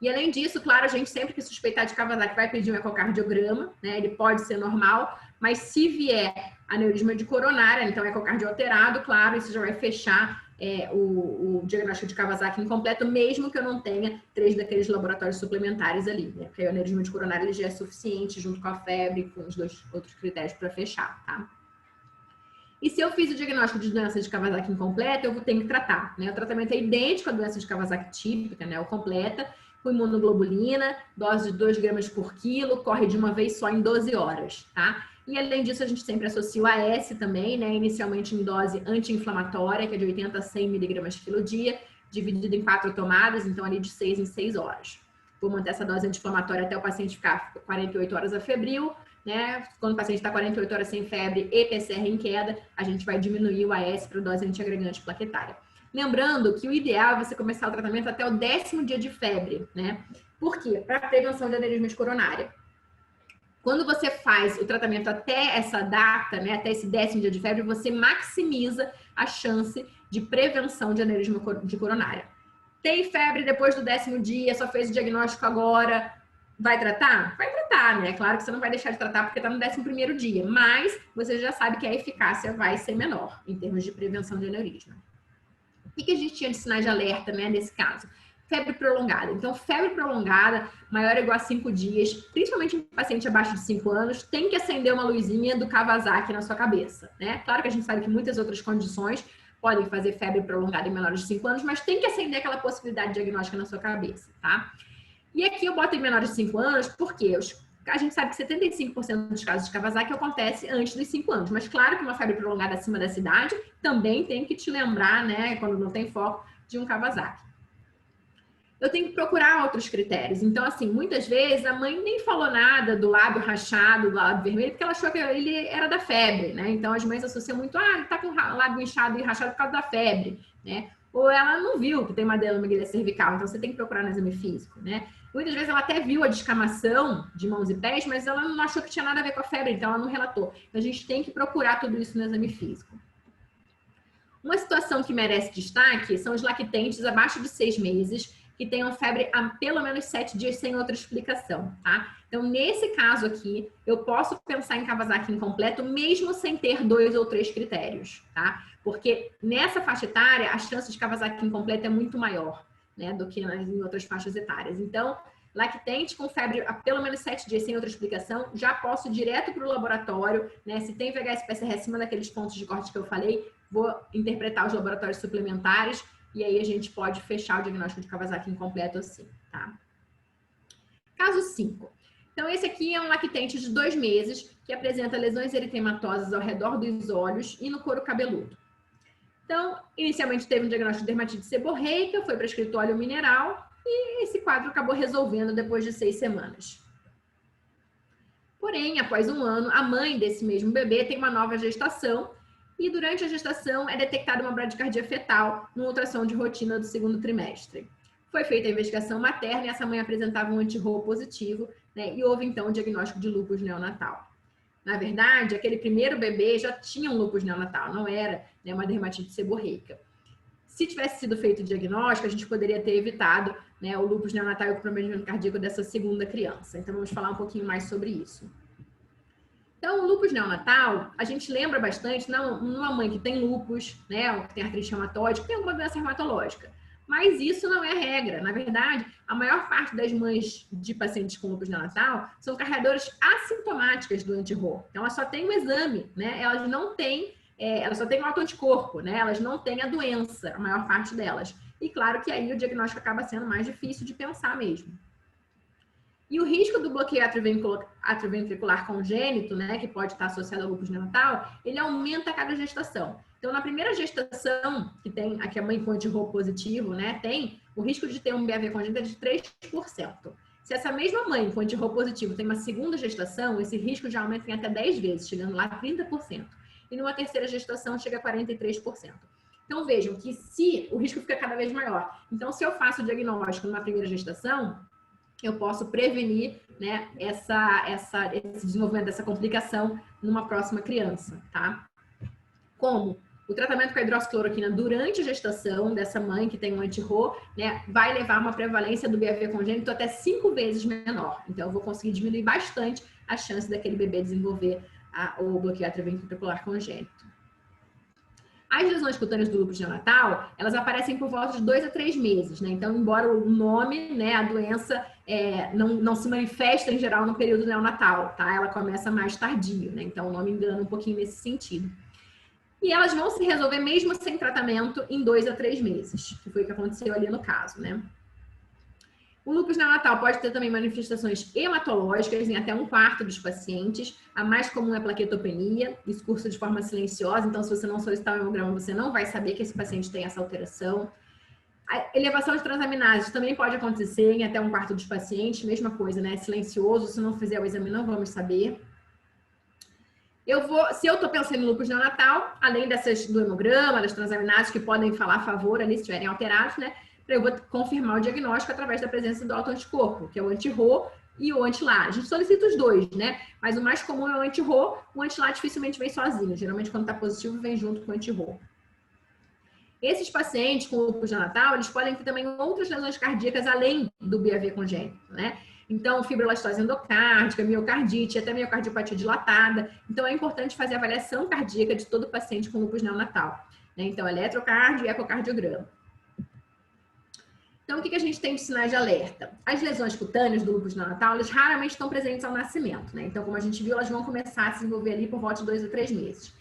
E além disso, claro, a gente sempre que suspeitar de Kawasaki vai pedir um ecocardiograma, né? Ele pode ser normal, mas se vier aneurisma de coronária, então ecocardio alterado, claro, isso já vai fechar o diagnóstico de Kawasaki incompleto, mesmo que eu não tenha 3 daqueles laboratórios suplementares ali, né? Porque o aneurisma de coronária ele já é suficiente, junto com a febre, com os 2 outros critérios para fechar, tá? E se eu fiz o diagnóstico de doença de Kawasaki incompleta, eu vou ter que tratar, né? O tratamento é idêntico à doença de Kawasaki típica, né? Ou completa, com imunoglobulina, dose de 2 gramas por quilo, corre de uma vez só em 12 horas, tá? E além disso, a gente sempre associa o AS também, né? Inicialmente em dose anti-inflamatória, que é de 80 a 100 miligramas quilo dia, dividido em 4 tomadas, então ali de 6 em 6 horas. Vou manter essa dose anti-inflamatória até o paciente ficar 48 horas afebril, né? Quando o paciente está 48 horas sem febre e PCR em queda, a gente vai diminuir o AS para dose antiagregante plaquetária. Lembrando que o ideal é você começar o tratamento até o 10º dia de febre, né? Por quê? Para prevenção de aneurisma de coronária. Quando você faz o tratamento até essa data, né, até esse 10º dia de febre, você maximiza a chance de prevenção de aneurisma de coronária. Tem febre depois do 10º dia, só fez o diagnóstico agora, vai tratar? Vai tratar, né? Claro que você não vai deixar de tratar porque está no 11º dia, mas você já sabe que a eficácia vai ser menor em termos de prevenção de aneurisma. O que a gente tinha de sinais de alerta, né, nesse caso? Febre prolongada. Então, febre prolongada, maior ou igual a 5 dias, principalmente em paciente abaixo de 5 anos, tem que acender uma luzinha do Kawasaki na sua cabeça, né? Claro que a gente sabe que muitas outras condições podem fazer febre prolongada em menores de 5 anos, mas tem que acender aquela possibilidade diagnóstica na sua cabeça, tá? E aqui eu boto em menores de 5 anos porque a gente sabe que 75% dos casos de Kawasaki acontece antes dos 5 anos. Mas claro que uma febre prolongada acima dessa idade também tem que te lembrar, né, quando não tem foco, de um Kawasaki. Eu tenho que procurar outros critérios. Então, assim, muitas vezes a mãe nem falou nada do lábio rachado, do lábio vermelho, porque ela achou que ele era da febre, né? Então, as mães associam muito, ele tá com o lábio inchado e rachado por causa da febre, né? Ou ela não viu que tem uma adenomiglia cervical, então você tem que procurar no exame físico, né? Muitas vezes ela até viu a descamação de mãos e pés, mas ela não achou que tinha nada a ver com a febre, então ela não relatou. Então, a gente tem que procurar tudo isso no exame físico. Uma situação que merece destaque são os lactentes abaixo de 6 meses, que tenham febre há pelo menos 7 dias sem outra explicação, tá? Então, nesse caso aqui, eu posso pensar em Kawasaki incompleto, mesmo sem ter 2 ou 3 critérios, tá? Porque nessa faixa etária, a chance de Kawasaki incompleto é muito maior, né, do que em outras faixas etárias. Então, lactente com febre há pelo menos 7 dias sem outra explicação, já posso ir direto para o laboratório, né? Se tem VHS-PCR acima daqueles pontos de corte que eu falei, vou interpretar os laboratórios suplementares e aí a gente pode fechar o diagnóstico de Kawasaki incompleto assim, tá? Caso 5. Então, esse aqui é um lactente de 2 meses que apresenta lesões eritematosas ao redor dos olhos e no couro cabeludo. Então, inicialmente teve um diagnóstico de dermatite seborreica, foi prescrito óleo mineral e esse quadro acabou resolvendo depois de 6 semanas. Porém, após 1 ano, a mãe desse mesmo bebê tem uma nova gestação e durante a gestação é detectada uma bradicardia fetal no ultrassom de rotina do 2º trimestre. Foi feita a investigação materna e essa mãe apresentava um anti-Rho positivo, né, e houve então o diagnóstico de lúpus neonatal. Na verdade, aquele primeiro bebê já tinha um lúpus neonatal, não era, né, uma dermatite seborreica. Se tivesse sido feito o diagnóstico, a gente poderia ter evitado, né, o lúpus neonatal e o comprometimento cardíaco dessa segunda criança. Então, vamos falar um pouquinho mais sobre isso. Então, o lúpus neonatal, a gente lembra bastante numa mãe que tem lúpus, né, ou que tem artrite reumatoide, que tem alguma doença reumatológica. Mas isso não é regra. Na verdade, a maior parte das mães de pacientes com lúpus neonatal são carregadoras assintomáticas do anti-RO. Então, elas só têm o exame, né? Elas não têm, elas só têm o autoanticorpo, né? Elas não têm a doença, a maior parte delas. E claro que aí o diagnóstico acaba sendo mais difícil de pensar mesmo. E o risco do bloqueio atrioventricular congênito, né, que pode estar associado ao lúpus neonatal, ele aumenta a cada gestação. Então, na primeira gestação, que a mãe com anti-RO positivo, né, tem, o risco de ter um BAV congênito é de 3%. Se essa mesma mãe com anti-RO positivo tem uma segunda gestação, esse risco já aumenta em até 10 vezes, chegando lá a 30%. E numa terceira gestação, chega a 43%. Então, vejam que se o risco fica cada vez maior. Então, se eu faço o diagnóstico numa primeira gestação, eu posso prevenir, né, esse desenvolvimento dessa complicação numa próxima criança, tá? Como? O tratamento com a hidroxicloroquina durante a gestação dessa mãe que tem um anti-RO, né, vai levar uma prevalência do BAV congênito até 5 vezes menor. Então, eu vou conseguir diminuir bastante a chance daquele bebê desenvolver o bloqueio atrioventricular congênito. As lesões cutâneas do lúpus neonatal, elas aparecem por volta de 2 a 3 meses, né? Então, embora o nome, né, a doença não se manifesta em geral no período neonatal, tá? Ela começa mais tardio, né? Então, o nome engana um pouquinho nesse sentido. E elas vão se resolver mesmo sem tratamento em 2 a 3 meses, que foi o que aconteceu ali no caso, né? O lúpus neonatal pode ter também manifestações hematológicas em até 1/4 dos pacientes. A mais comum é a plaquetopenia, isso cursa de forma silenciosa, então se você não solicitar o hemograma, você não vai saber que esse paciente tem essa alteração. A elevação de transaminases também pode acontecer em até 1/4 dos pacientes, mesma coisa, né? Silencioso, se não fizer o exame, não vamos saber. Se eu estou pensando em lúpus neonatal, além do hemograma, das transaminases que podem falar a favor ali, se estiverem alterados, né? Eu vou confirmar o diagnóstico através da presença do autoanticorpo, que é o anti-RO e o anti-LA. A gente solicita os dois, né? Mas o mais comum é o anti-RO, o anti-LA dificilmente vem sozinho. Geralmente, quando está positivo, vem junto com o anti-RO. Esses pacientes com lúpus neonatal, eles podem ter também outras lesões cardíacas além do BAV congênito, né? Então, fibrolastose endocárdica, miocardite, até miocardiopatia dilatada. Então, é importante fazer a avaliação cardíaca de todo paciente com lúpus neonatal, né? Então, eletrocardio e ecocardiograma. Então, o que a gente tem de sinais de alerta? As lesões cutâneas do lúpus neonatal, elas raramente estão presentes ao nascimento, né? Então, como a gente viu, elas vão começar a se desenvolver ali por volta de 2 a 3 meses.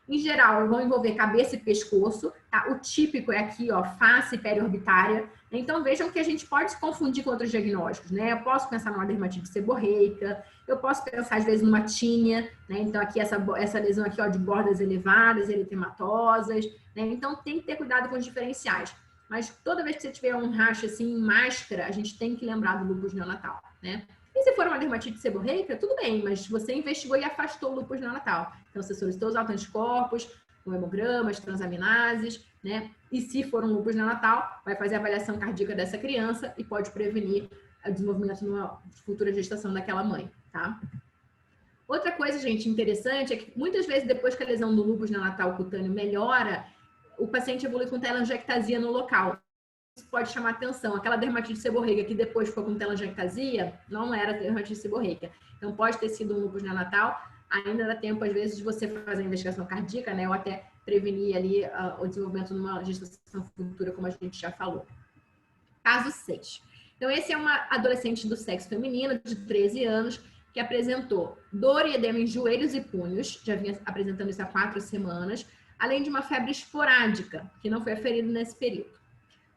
Em geral, vão envolver cabeça e pescoço, tá? O típico é aqui, ó, face periorbitária. Então, vejam que a gente pode se confundir com outros diagnósticos, né? Eu posso pensar numa dermatite seborreica, eu posso pensar, às vezes, numa tínia, né? Então, aqui, essa lesão aqui, ó, de bordas elevadas, eritematosas, né? Então, tem que ter cuidado com os diferenciais. Mas toda vez que você tiver um racho assim em máscara, a gente tem que lembrar do lúpus neonatal, né? E se for uma dermatite seborreica, tudo bem, mas você investigou e afastou o lúpus neonatal. Então, você solicitou os autoanticorpos, o hemograma, as transaminases, né? E se for um lúpus neonatal, vai fazer a avaliação cardíaca dessa criança e pode prevenir o desenvolvimento numa futura gestação daquela mãe, tá? Outra coisa, gente, interessante é que muitas vezes depois que a lesão do lúpus neonatal cutâneo melhora, o paciente evolui com telangiectasia no local. Isso pode chamar atenção. Aquela dermatite seborreica que depois ficou com telangiectasia, não era dermatite seborreica. Então, pode ter sido um lúpus neonatal. Ainda dá tempo, às vezes, de você fazer a investigação cardíaca, né? Ou até prevenir ali o desenvolvimento numa gestação futura, como a gente já falou. Caso 6. Então, esse é uma adolescente do sexo feminino, de 13 anos, que apresentou dor e edema em joelhos e punhos. Já vinha apresentando isso há 4 semanas. Além de uma febre esporádica, que não foi aferida nesse período.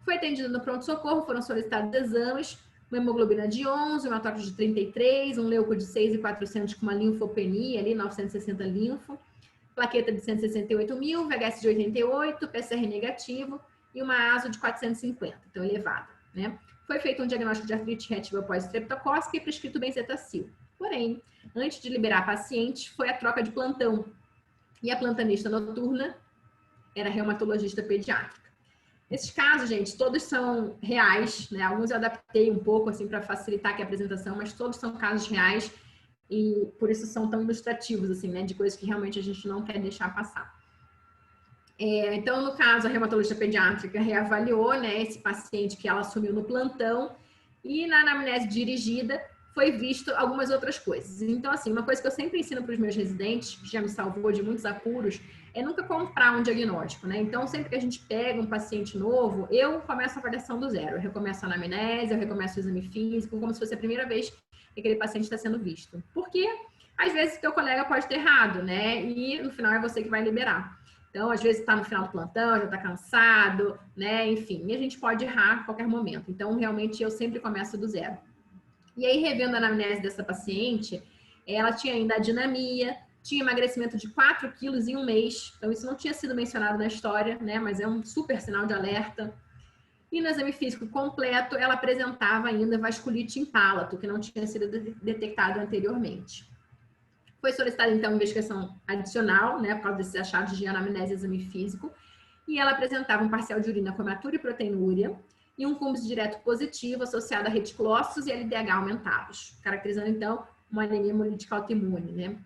Foi atendida no pronto-socorro, foram solicitados exames, uma hemoglobina de 11, um hematócrito de 33, um leuco de 6.400 com uma linfopenia, ali 960 linfo, plaqueta de 168 mil, VHS de 88, PCR negativo e uma ASO de 450, então elevada, né? Foi feito um diagnóstico de artrite reativa pós-streptocócica e prescrito benzetacil. Porém, antes de liberar a paciente, foi a troca de plantão. E a plantonista noturna era reumatologista pediátrica. Esses casos, gente, todos são reais, né? Alguns eu adaptei um pouco, assim, para facilitar aqui a apresentação, mas todos são casos reais e por isso são tão ilustrativos, assim, né? De coisas que realmente a gente não quer deixar passar. Então, no caso, a reumatologista pediátrica reavaliou, né, esse paciente que ela assumiu no plantão e na anamnese dirigida foi visto algumas outras coisas. Então, assim, uma coisa que eu sempre ensino para os meus residentes, que já me salvou de muitos apuros, é nunca comprar um diagnóstico, né? Então, sempre que a gente pega um paciente novo, eu começo a avaliação do zero. Eu recomeço a anamnese, eu recomeço o exame físico, como se fosse a primeira vez que aquele paciente está sendo visto. Porque, às vezes, o teu colega pode ter errado, né? E, no final, é você que vai liberar. Então, às vezes, está no final do plantão, já está cansado, né? Enfim, e a gente pode errar a qualquer momento. Então, realmente, eu sempre começo do zero. E aí, revendo a anamnese dessa paciente, ela tinha ainda adinamia, tinha emagrecimento de 4 quilos em um mês. Então, isso não tinha sido mencionado na história, né? Mas é um super sinal de alerta. E no exame físico completo, ela apresentava ainda vasculite em pálato, que não tinha sido detectado anteriormente. Foi solicitada, então, investigação adicional, né? Por causa desses achados de anamnese e exame físico. E ela apresentava um parcial de urina com hematura e proteinúria, e um cúmplice direto positivo associado a reticulócitos e LDH aumentados, caracterizando, então, uma anemia hemolítica autoimune, né?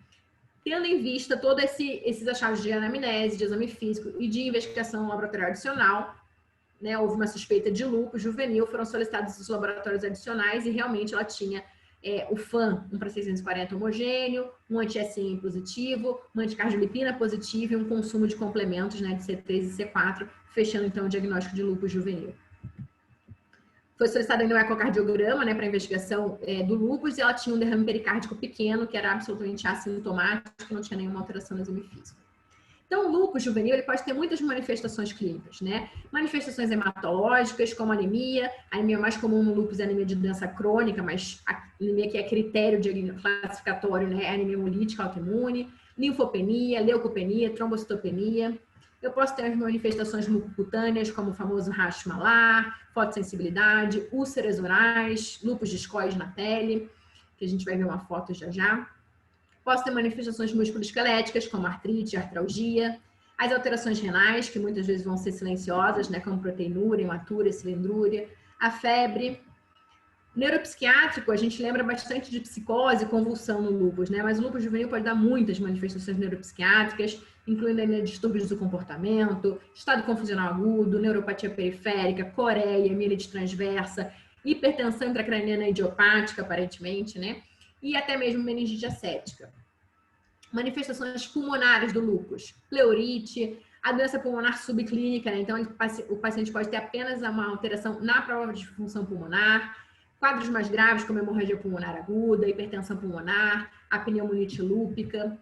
Tendo em vista todos esses achados de anamnese, de exame físico e de investigação laboratorial adicional, né, houve uma suspeita de lúpus juvenil, foram solicitados os laboratórios adicionais e realmente ela tinha o FAM, 1/640 homogêneo, um anti-SM positivo, uma anticardiolipina positiva e um consumo de complementos, né, de C3 e C4, fechando então o diagnóstico de lúpus juvenil. Foi solicitado ainda um ecocardiograma, né, para investigação do lúpus, e ela tinha um derrame pericárdico pequeno, que era absolutamente assintomático, não tinha nenhuma alteração no exame físico. Então, o lúpus juvenil ele pode ter muitas manifestações clínicas, né? Manifestações hematológicas, como anemia. A anemia mais comum no lúpus é a anemia de doença crônica, mas a anemia que é critério classificatório, né, é a anemia hemolítica autoimune. Linfopenia, leucopenia, trombocitopenia. Eu posso ter as manifestações mucocutâneas, como o famoso rash malar, fotossensibilidade, úlceras orais, lúpus discoide na pele, que a gente vai ver uma foto já já. Posso ter manifestações musculoesqueléticas, como artrite, artralgia. As alterações renais, que muitas vezes vão ser silenciosas, né, como proteinúria, hematura, cilindrúria. A febre. Neuropsiquiátrico, a gente lembra bastante de psicose e convulsão no lúpus, né? Mas o lúpus juvenil pode dar muitas manifestações neuropsiquiátricas, incluindo ainda distúrbios do comportamento, estado confusional agudo, neuropatia periférica, coreia, mielite transversa, hipertensão intracraniana idiopática, aparentemente, né? E até mesmo meningite acética. Manifestações pulmonares do lúpus, pleurite, a doença pulmonar subclínica, né? Então o paciente pode ter apenas uma alteração na prova de função pulmonar, quadros mais graves como hemorragia pulmonar aguda, hipertensão pulmonar, a pneumonite lúpica.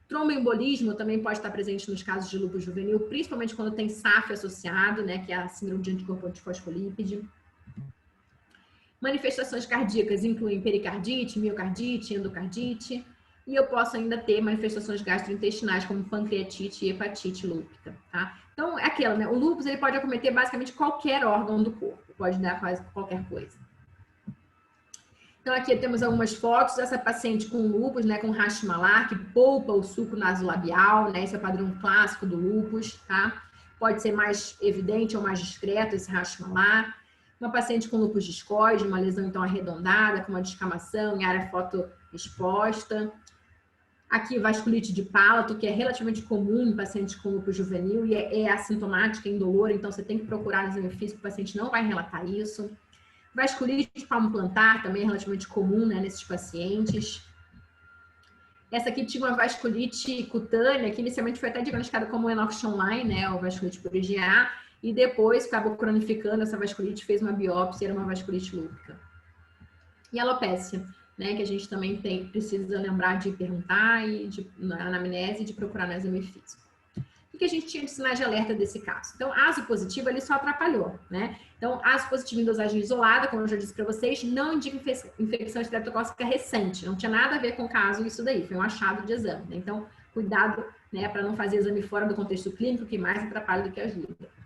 Tromboembolismo também pode estar presente nos casos de lúpus juvenil, principalmente quando tem SAF associado, né, que é a síndrome de anticorpo antifosfolípide. Manifestações cardíacas incluem pericardite, miocardite, endocardite. E eu posso ainda ter manifestações gastrointestinais, como pancreatite e hepatite lúpica, tá? Então, é aquela, né? O lúpus, ele pode acometer basicamente qualquer órgão do corpo. Pode dar quase qualquer coisa. Então, aqui temos algumas fotos dessa paciente com lúpus, né? Com rash malar, que poupa o suco nasolabial, né? Esse é o padrão clássico do lúpus, tá? Pode ser mais evidente ou mais discreto esse rash malar. Uma paciente com lúpus discoide, uma lesão então arredondada, com uma descamação em área fotoexposta. Aqui, vasculite de pálato, que é relativamente comum em pacientes com lúpus juvenil e é assintomática, indolor, então você tem que procurar no exame físico, o paciente não vai relatar isso. Vasculite de palmo plantar, também é relativamente comum, né, nesses pacientes. Essa aqui tinha uma vasculite cutânea, que inicialmente foi até diagnosticada como Enoch Online, né, ou vasculite por IgA, e depois acabou cronificando essa vasculite, fez uma biópsia, era uma vasculite lúpica. E alopécia, né, que a gente também precisa lembrar de perguntar na anamnese e de procurar no exame físico. O que a gente tinha de sinais de alerta desse caso? Então, ASO positivo, ele só atrapalhou, né? Então, ASO positivo em dosagem isolada, como eu já disse para vocês, não indica infecção estreptocócica recente, não tinha nada a ver com o caso isso daí, foi um achado de exame, né? Então, cuidado, né, para não fazer exame fora do contexto clínico, que mais atrapalha do que ajuda.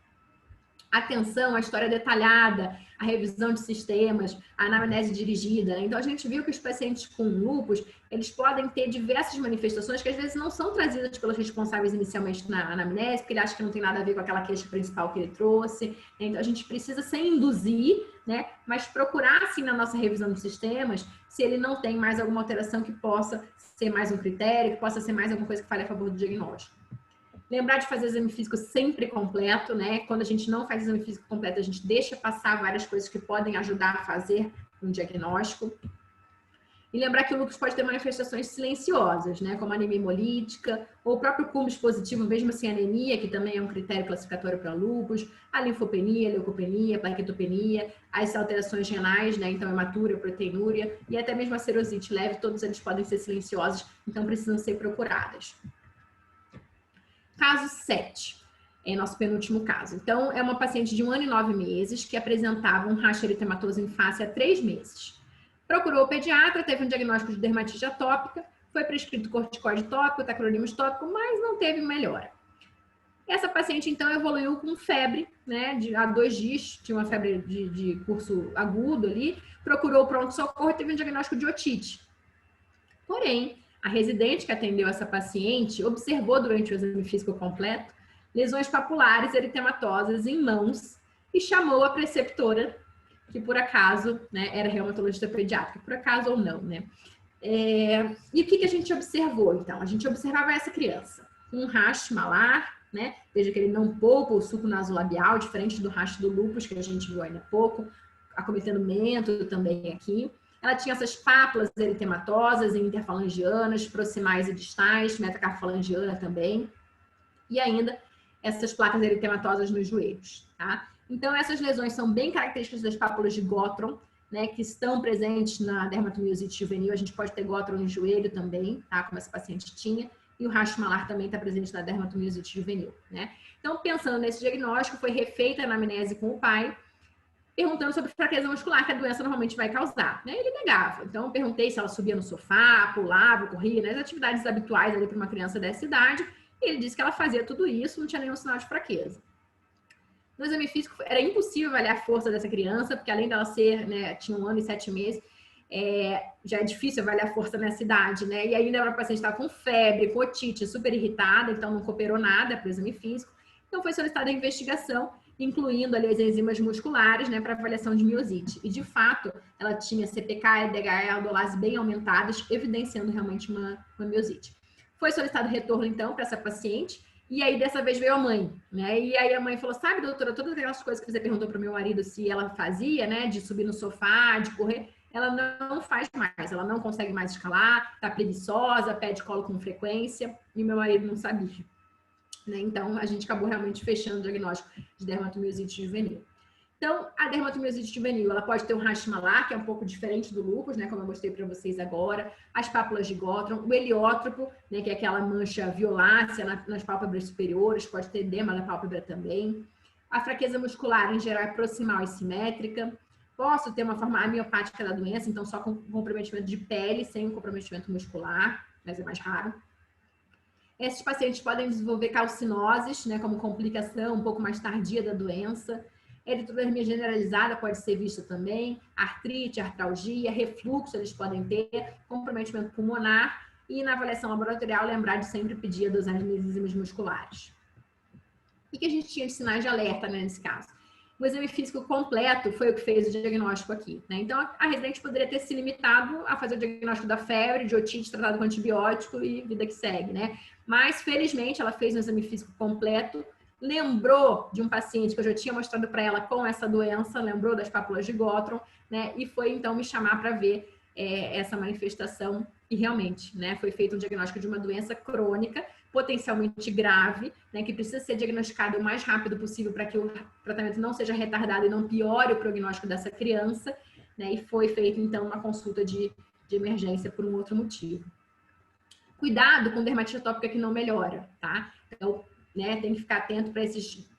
Atenção, a história detalhada, a revisão de sistemas, a anamnese dirigida. Então, a gente viu que os pacientes com lúpus, eles podem ter diversas manifestações que às vezes não são trazidas pelos responsáveis inicialmente na anamnese, porque ele acha que não tem nada a ver com aquela queixa principal que ele trouxe. Então, a gente precisa, sem induzir, né, mas procurar, assim, na nossa revisão de sistemas, se ele não tem mais alguma alteração que possa ser mais um critério, que possa ser mais alguma coisa que fale a favor do diagnóstico. Lembrar de fazer exame físico sempre completo, né? Quando a gente não faz exame físico completo, a gente deixa passar várias coisas que podem ajudar a fazer um diagnóstico. E lembrar que o lúpus pode ter manifestações silenciosas, né? Como anemia hemolítica, ou o próprio cúmulo positivo, mesmo sem anemia, que também é um critério classificatório para lúpus, a linfopenia, a leucopenia, a plaquetopenia, as alterações renais, né? Então, hematúria, proteinúria, e até mesmo a serosite leve, todos eles podem ser silenciosos, então precisam ser procuradas. Caso 7. É nosso penúltimo caso. Então, é uma paciente de 1 ano e 9 meses que apresentava um racho eritematoso em face há 3 meses. Procurou o pediatra, teve um diagnóstico de dermatite atópica, foi prescrito corticoide tópico, tacrolimus tópico, mas não teve melhora. Essa paciente, então, evoluiu com febre, né, há 2 dias, tinha uma febre de curso agudo ali, procurou o pronto-socorro e teve um diagnóstico de otite. Porém, a residente que atendeu essa paciente observou durante o exame físico completo lesões papulares eritematosas em mãos e chamou a preceptora, que por acaso, né, era reumatologista pediátrica, por acaso ou não, né? E o que a gente observou, então? A gente observava essa criança com um racho malar, né? Veja que ele não poupa o suco nasolabial, diferente do racho do lúpus, que a gente viu ainda há pouco, acometendo mento também aqui. Ela tinha essas pápulas eritematosas interfalangianas, proximais e distais, metacarfalangiana também, e ainda essas placas eritematosas nos joelhos, tá? Então, essas lesões são bem características das pápulas de Gottron, né, que estão presentes na dermatomiosite juvenil. A gente pode ter Gottron em joelho também, tá? Como essa paciente tinha. E o racho malar também está presente na dermatomiosite juvenil, né? Então, pensando nesse diagnóstico, foi refeita a anamnese com o pai, perguntando sobre fraqueza muscular, que a doença normalmente vai causar, né? Ele negava. Então, perguntei se ela subia no sofá, pulava, corria, né? As atividades habituais ali para uma criança dessa idade. E ele disse que ela fazia tudo isso, não tinha nenhum sinal de fraqueza. No exame físico, era impossível avaliar a força dessa criança, porque além dela ser, né, tinha 1 ano e 7 meses, já é difícil avaliar a força nessa idade, né? E ainda a paciente estava com febre, com otite, super irritada, então não cooperou nada para o exame físico. Então foi solicitada a investigação, incluindo ali as enzimas musculares, né, para avaliação de miosite. E de fato, ela tinha CPK, EDH e aldolase bem aumentadas, evidenciando realmente uma miosite. Foi solicitado retorno, então, para essa paciente. E aí, dessa vez, veio a mãe, né? E aí a mãe falou, sabe, doutora, todas aquelas coisas que você perguntou para o meu marido se ela fazia, né? De subir no sofá, de correr, ela não faz mais. Ela não consegue mais escalar, tá preguiçosa, pede colo com frequência. E meu marido não sabia, né? Então, a gente acabou realmente fechando o diagnóstico de dermatomiosite juvenil. Então, a dermatomiosite juvenil, ela pode ter um racho malar, que é um pouco diferente do lúpus, né, como eu mostrei para vocês agora, as pápulas de Gottron, o heliótropo, né, que é aquela mancha violácea nas pálpebras superiores, pode ter edema na pálpebra também. A fraqueza muscular, em geral, é proximal e simétrica. Posso ter uma forma amiopática da doença, então só com comprometimento de pele, sem comprometimento muscular, mas é mais raro. Esses pacientes podem desenvolver calcinoses, né, como complicação um pouco mais tardia da doença. Eritrodermia generalizada pode ser vista também, artrite, artralgia, refluxo eles podem ter, comprometimento pulmonar e na avaliação laboratorial lembrar de sempre pedir a dosagem dos exames musculares. O que a gente tinha de sinais de alerta, né, nesse caso? O exame físico completo foi o que fez o diagnóstico aqui, né? Então, a residente poderia ter se limitado a fazer o diagnóstico da febre, de otite, tratado com antibiótico e vida que segue, né? Mas, felizmente, ela fez um exame físico completo, lembrou de um paciente que eu já tinha mostrado para ela com essa doença, lembrou das pápulas de Gottron, né? E foi, então, me chamar para ver essa manifestação. E realmente, né? Foi feito um diagnóstico de uma doença crônica, potencialmente grave, né, que precisa ser diagnosticado o mais rápido possível para que o tratamento não seja retardado e não piore o prognóstico dessa criança, né, e foi feito, então, uma consulta de emergência por um outro motivo. Cuidado com dermatite atópica que não melhora, tá? Então, né, tem que ficar atento para esses...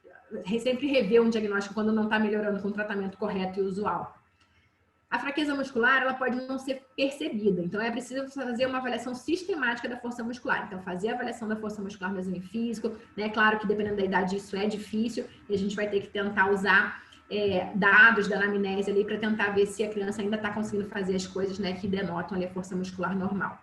Sempre rever um diagnóstico quando não está melhorando com o tratamento correto e usual. A fraqueza muscular, ela pode não ser percebida, então é preciso fazer uma avaliação sistemática da força muscular. Então, fazer a avaliação da força muscular no exame físico, né? Claro que dependendo da idade isso é difícil, e a gente vai ter que tentar usar dados da anamnese ali para tentar ver se a criança ainda está conseguindo fazer as coisas, né, que denotam ali a força muscular normal.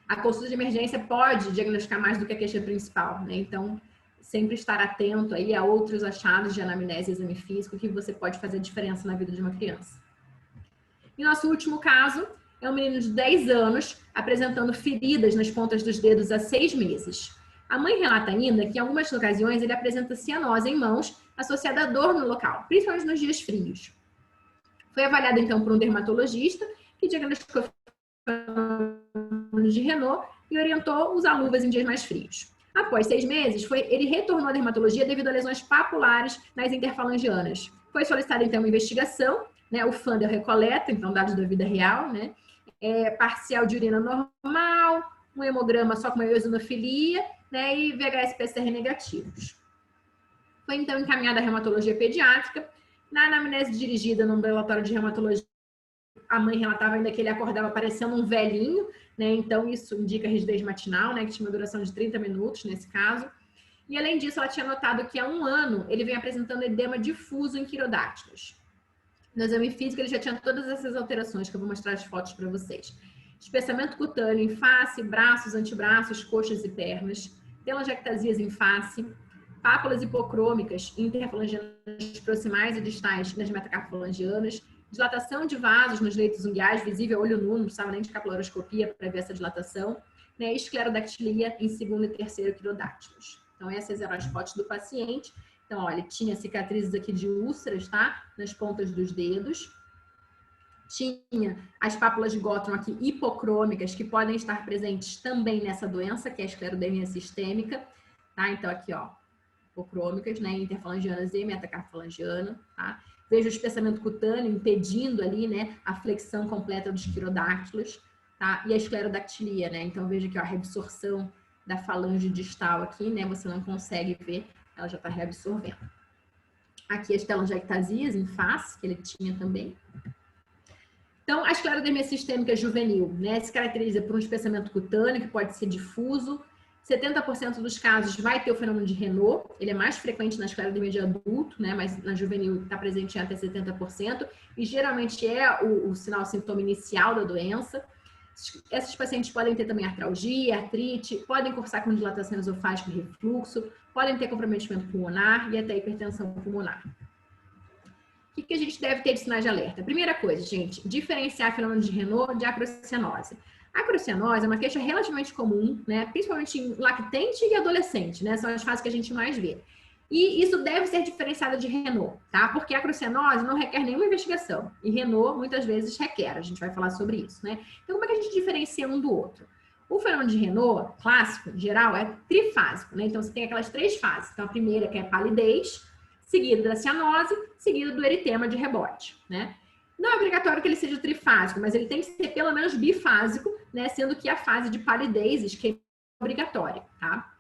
A consulta de emergência pode diagnosticar mais do que a queixa principal, né? Então, sempre estar atento aí a outros achados de anamnese e exame físico que você pode fazer diferença na vida de uma criança. E nosso último caso é um menino de 10 anos apresentando feridas nas pontas dos dedos há 6 meses. A mãe relata ainda que em algumas ocasiões ele apresenta cianose em mãos associada a dor no local, principalmente nos dias frios. Foi avaliado então por um dermatologista que diagnosticou de Raynaud e orientou usar luvas em dias mais frios. Após 6 meses, ele retornou à dermatologia devido a lesões papulares nas interfalangianas. Foi solicitada, então, uma investigação, né? O FANDEL recoleta, então, dados da vida real, né? Parcial de urina normal, um hemograma só com uma eosinofilia, né? E VHS-PCR negativos. Foi, então, encaminhada à reumatologia pediátrica. Na anamnese dirigida no ambulatório de reumatologia, a mãe relatava ainda que ele acordava parecendo um velhinho, né? Então, isso indica rigidez matinal, né? Que tinha uma duração de 30 minutos, nesse caso. E, além disso, ela tinha notado que há 1 ano ele vem apresentando edema difuso em quirodáctilos. No exame físico, ele já tinha todas essas alterações, que eu vou mostrar as fotos para vocês. Espessamento cutâneo em face, braços, antebraços, coxas e pernas. Telangiectasias em face. Pápulas hipocrômicas interfalangianas proximais e distais nas metacarpofalangianas. Dilatação de vasos nos leitos unguiais, visível a olho nu, não precisava nem de capilaroscopia para ver essa dilatação. Né? Esclerodactilia em 2º e 3º quirodáctilos. Então, essas eram as fotos do paciente. Então, olha, tinha cicatrizes aqui de úlceras, tá? Nas pontas dos dedos. Tinha as pápulas de Gottron aqui hipocrômicas, que podem estar presentes também nessa doença, que é a esclerodermia sistêmica, tá? Então, aqui, ó, hipocrômicas, né? Interfalangianas e metacarpofalangiana, tá? Veja o espessamento cutâneo impedindo ali, né, a flexão completa dos quirodáctilos, tá? E a esclerodactilia, né? Então, veja aqui, ó, a reabsorção da falange distal aqui, né? Você não consegue ver, ela já está reabsorvendo. Aqui as telangiectasias em face, que ele tinha também. Então, a esclerodermia sistêmica juvenil, né? Se caracteriza por um espessamento cutâneo, que pode ser difuso. 70% dos casos vai ter o fenômeno de Raynaud, ele é mais frequente na esclerodermia de adulto, né? Mas na juvenil está presente em até 70%, e geralmente é o sinal sintoma inicial da doença. Esses pacientes podem ter também artralgia, artrite, podem cursar com dilatação esofágica e refluxo, podem ter comprometimento pulmonar e até hipertensão pulmonar. O que a gente deve ter de sinais de alerta? Primeira coisa, gente, diferenciar fenômeno de Raynaud de acrocianose. A acrocianose é uma queixa relativamente comum, né? Principalmente em lactente e adolescente, né? São as fases que a gente mais vê. E isso deve ser diferenciado de Raynaud, tá? Porque a acrocianose não requer nenhuma investigação. E Raynaud, muitas vezes, requer. A gente vai falar sobre isso, né? Então, como é que a gente diferencia um do outro? O fenômeno de Raynaud, clássico, em geral, é trifásico, né? Então, você tem aquelas 3 fases. Então, a primeira, que é a palidez, seguida da cianose, seguida do eritema de rebote, né? Não é obrigatório que ele seja trifásico, mas ele tem que ser pelo menos bifásico, né? Sendo que a fase de palidez isquemia é obrigatória, tá?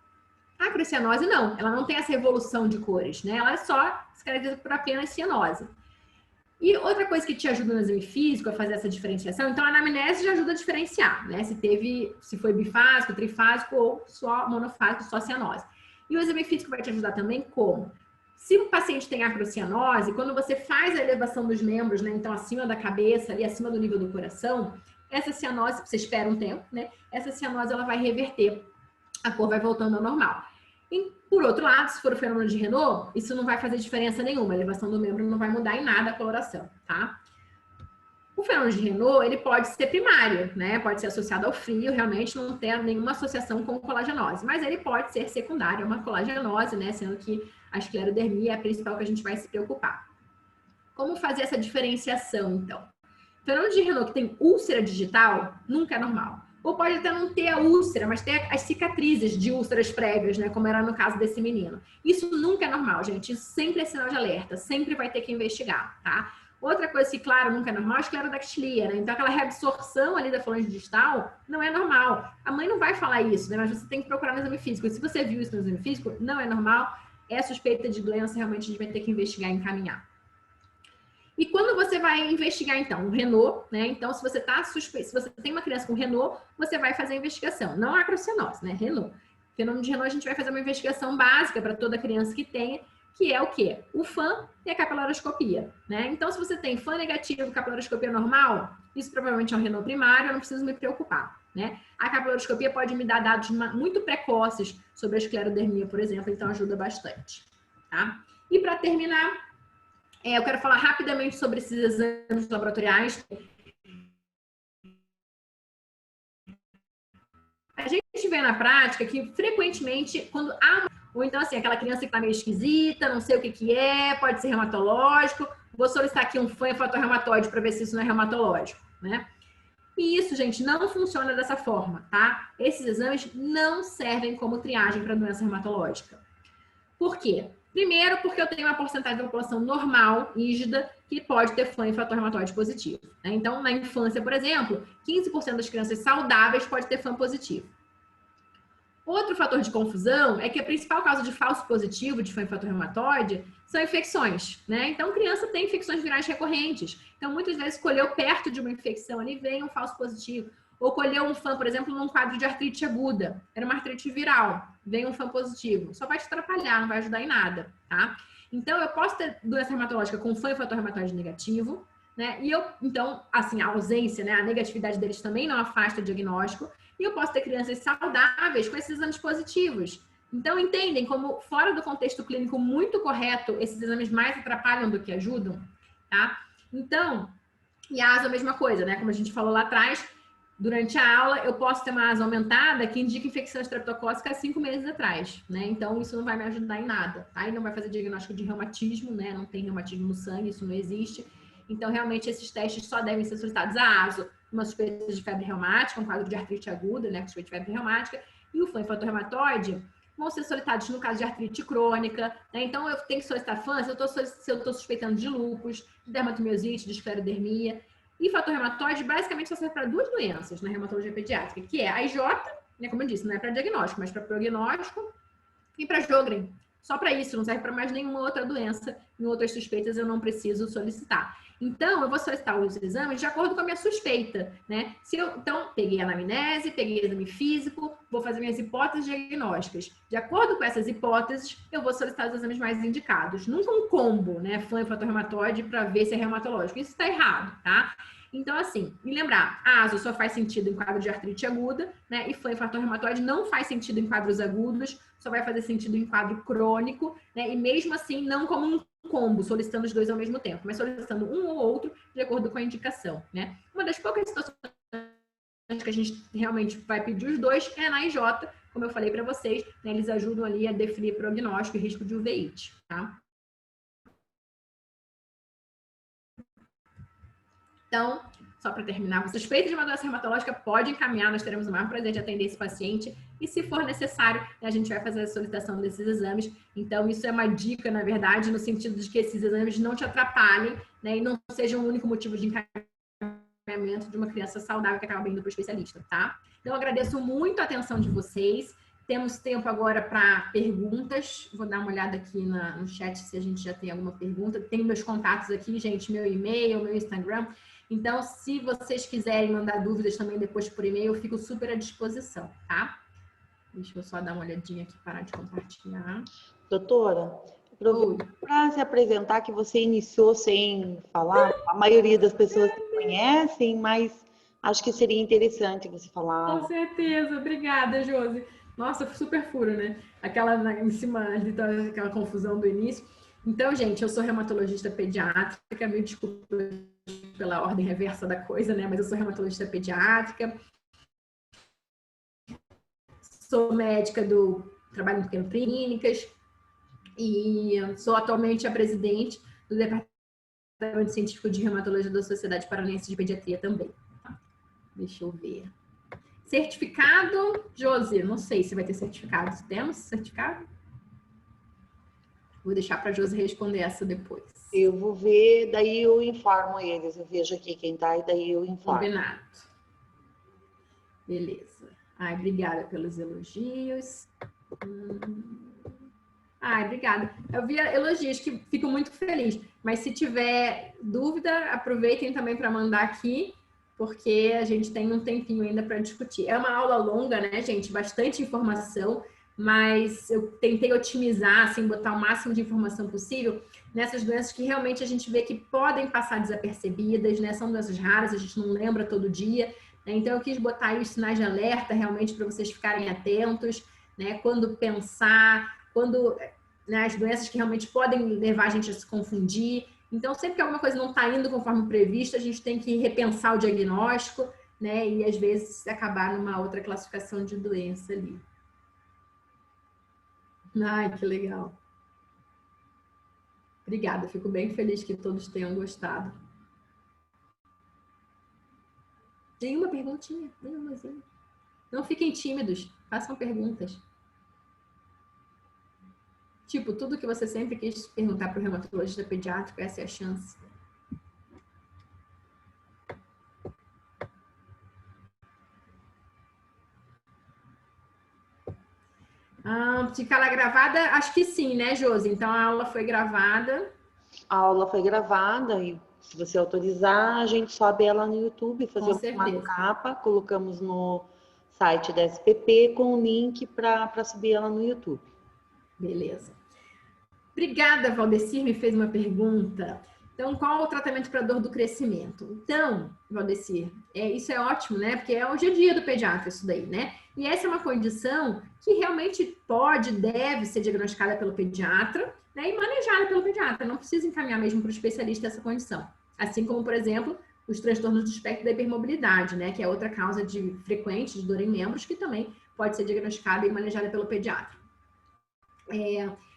A acrocianose não, ela não tem essa evolução de cores, né? Ela só se caracteriza por apenas cianose. E outra coisa que te ajuda no exame físico a fazer essa diferenciação, então a anamnese já ajuda a diferenciar, né? Se foi bifásico, trifásico ou só monofásico, só cianose. E o exame físico vai te ajudar também como? Se o paciente tem acrocianose, quando você faz a elevação dos membros, né? Então acima da cabeça, ali acima do nível do coração, essa cianose, você espera um tempo, né? Essa cianose ela vai reverter, a cor vai voltando ao normal. E, por outro lado, se for o fenômeno de Raynaud, isso não vai fazer diferença nenhuma. A elevação do membro não vai mudar em nada a coloração, tá? O fenômeno de Raynaud, ele pode ser primário, né? Pode ser associado ao frio, realmente não tem nenhuma associação com colagenose. Mas ele pode ser secundário a uma colagenose, né? Sendo que a esclerodermia é a principal que a gente vai se preocupar. Como fazer essa diferenciação, então? O fenômeno de Raynaud que tem úlcera digital nunca é normal. Ou pode até não ter a úlcera, mas ter as cicatrizes de úlceras prévias, né? Como era no caso desse menino. Isso nunca é normal, gente. Isso sempre é sinal de alerta. Sempre vai ter que investigar, tá? Outra coisa que, claro, nunca é normal é a esclerodactilia, né? Então, aquela reabsorção ali da falange distal não é normal. A mãe não vai falar isso, né? Mas você tem que procurar no exame físico. E se você viu isso no exame físico, não é normal. É suspeita de doença, realmente a gente vai ter que investigar e encaminhar. E quando você vai investigar, então, o Raynaud, né? Então, se você tá suspeito, se você tem uma criança com Raynaud, você vai fazer a investigação. Não a acrocianose, né? Raynaud. Fenômeno de Raynaud, a gente vai fazer uma investigação básica para toda criança que tenha, que é o quê? O FAM e a capilaroscopia, né? Então, se você tem FAM negativo, capilaroscopia normal, isso provavelmente é um Raynaud primário, eu não preciso me preocupar, né? A capilaroscopia pode me dar dados muito precoces sobre a esclerodermia, por exemplo, então ajuda bastante, tá? E para terminar, eu quero falar rapidamente sobre esses exames laboratoriais. A gente vê na prática que, frequentemente, quando há... Ou então, assim, aquela criança que está meio esquisita, não sei o que é, pode ser reumatológico. Vou solicitar aqui um fotoreumatoide para ver se isso não é reumatológico, né? E isso, gente, não funciona dessa forma, tá? Esses exames não servem como triagem para doença reumatológica. Por quê? Primeiro, porque eu tenho uma porcentagem da população normal, rígida, que pode ter FAM e fator reumatoide positivo. Né? Então, na infância, por exemplo, 15% das crianças saudáveis pode ter FAM positivo. Outro fator de confusão é que a principal causa de falso positivo de FAM e fator reumatoide são infecções, né? Então, criança tem infecções virais recorrentes. Então, muitas vezes, colheu perto de uma infecção ali, vem um falso positivo. Ou colheu um FAM, por exemplo, num quadro de artrite aguda. Era uma artrite viral, vem um FAM positivo. Só vai te atrapalhar, não vai ajudar em nada, tá? Então, eu posso ter doença reumatológica com FAM e fator reumatoide negativo, né? E então, assim, a ausência, né? A negatividade deles também não afasta o diagnóstico. E eu posso ter crianças saudáveis com esses exames positivos. Então, entendem como, fora do contexto clínico muito correto, esses exames mais atrapalham do que ajudam, tá? Então, e a asa é a mesma coisa, né? Como a gente falou lá atrás, durante a aula, eu posso ter uma asa aumentada que indica infecção estreptocócica há 5 meses atrás, né? Então, isso não vai me ajudar em nada, tá? E não vai fazer diagnóstico de reumatismo, né? Não tem reumatismo no sangue, isso não existe. Então, realmente, esses testes só devem ser solicitados a ASO, uma suspeita de febre reumática, um quadro de artrite aguda, né, com suspeita de febre reumática, e o FAM e fator reumatoide vão ser solicitados no caso de artrite crônica, né? Então eu tenho que solicitar FAM se eu estou suspeitando de lúpus, de dermatomiosite, de esclerodermia. E fator reumatoide basicamente só serve para 2 doenças na reumatologia pediátrica, que é a IJ, né, como eu disse, não é para diagnóstico, mas para prognóstico, e para Sjögren. Só para isso, não serve para mais nenhuma outra doença. Em outras suspeitas eu não preciso solicitar. Então, eu vou solicitar os exames de acordo com a minha suspeita, né? Então, peguei a anamnese, peguei exame físico, vou fazer minhas hipóteses diagnósticas. De acordo com essas hipóteses, eu vou solicitar os exames mais indicados. Nunca um combo, né? FAM e fator reumatoide para ver se é reumatológico. Isso está errado, tá? Então, assim, me lembrar, a ASO só faz sentido em quadro de artrite aguda, né? E FAM e fator reumatoide não faz sentido em quadros agudos, só vai fazer sentido em quadro crônico, né? E mesmo assim, não como um combo, solicitando os 2 ao mesmo tempo, mas solicitando um ou outro de acordo com a indicação, né? Uma das poucas situações que a gente realmente vai pedir os 2 é na IJ, como eu falei para vocês, né? Eles ajudam ali a definir prognóstico e risco de uveíte, tá? Então, só para terminar, você suspeita de uma doença reumatológica, pode encaminhar, nós teremos o maior prazer de atender esse paciente e, se for necessário, a gente vai fazer a solicitação desses exames. Então, isso é uma dica, na verdade, no sentido de que esses exames não te atrapalhem, né, e não sejam o único motivo de encaminhamento de uma criança saudável que acaba indo para o especialista, tá? Então, eu agradeço muito a atenção de vocês. Temos tempo agora para perguntas. Vou dar uma olhada aqui no chat se a gente já tem alguma pergunta. Tem meus contatos aqui, gente, meu e-mail, meu Instagram. Então, se vocês quiserem mandar dúvidas também depois por e-mail, eu fico super à disposição, tá? Deixa eu só dar uma olhadinha aqui, parar de compartilhar. Doutora, para se apresentar, que você iniciou sem falar, a maioria das pessoas te conhecem, mas acho que seria interessante você falar. Com certeza, obrigada, Josi. Nossa, super furo, né? Aquela em cima ali, aquela confusão do início. Então, gente, eu sou reumatologista pediátrica, me desculpa pela ordem reversa da coisa, né? Mas eu sou reumatologista pediátrica, sou médica trabalho em clínicas e sou atualmente a presidente do Departamento Científico de Reumatologia da Sociedade Paranaense de Pediatria também. Deixa eu ver. Certificado, Josi, não sei se vai ter certificado. Temos certificado? Vou deixar para a Josi responder essa depois. Eu vou ver, daí eu informo eles. Eu vejo aqui quem tá e daí eu informo. Combinado. Beleza. Ai, obrigada pelos elogios. Ai, obrigada. Eu vi elogios que fico muito feliz. Mas se tiver dúvida, aproveitem também para mandar aqui, porque a gente tem um tempinho ainda para discutir. É uma aula longa, né, gente? Bastante informação, mas eu tentei otimizar, assim, botar o máximo de informação possível nessas doenças que realmente a gente vê que podem passar desapercebidas, né? São doenças raras, a gente não lembra todo dia, né? Então eu quis botar aí os sinais de alerta realmente para vocês ficarem atentos, né? Quando pensar, quando, né, as doenças que realmente podem levar a gente a se confundir. Então, sempre que alguma coisa não está indo conforme previsto, a gente tem que repensar o diagnóstico, né? E às vezes acabar numa outra classificação de doença ali. Ai, que legal. Obrigada, fico bem feliz que todos tenham gostado. Nenhuma perguntinha, nenhumazinha. Não fiquem tímidos, façam perguntas. Tipo, tudo que você sempre quis perguntar para o reumatologista pediátrico, essa é a chance. Fica lá gravada? Acho que sim, né, Josi? Então a aula foi gravada. A aula foi gravada e se você autorizar, a gente sobe ela no YouTube, fazer uma capa, colocamos no site da SPP com o link para subir ela no YouTube. Beleza. Obrigada, Valdecir, me fez uma pergunta. Então, qual o tratamento para dor do crescimento? Então, Valdecir, isso é ótimo, né? Porque é o dia a dia do pediatra isso daí, né? E essa é uma condição que realmente pode, deve ser diagnosticada pelo pediatra, né? E manejada pelo pediatra. Não precisa encaminhar mesmo para o especialista essa condição. Assim como, por exemplo, os transtornos do espectro da hipermobilidade, né? Que é outra causa frequente de dor em membros que também pode ser diagnosticada e manejada pelo pediatra.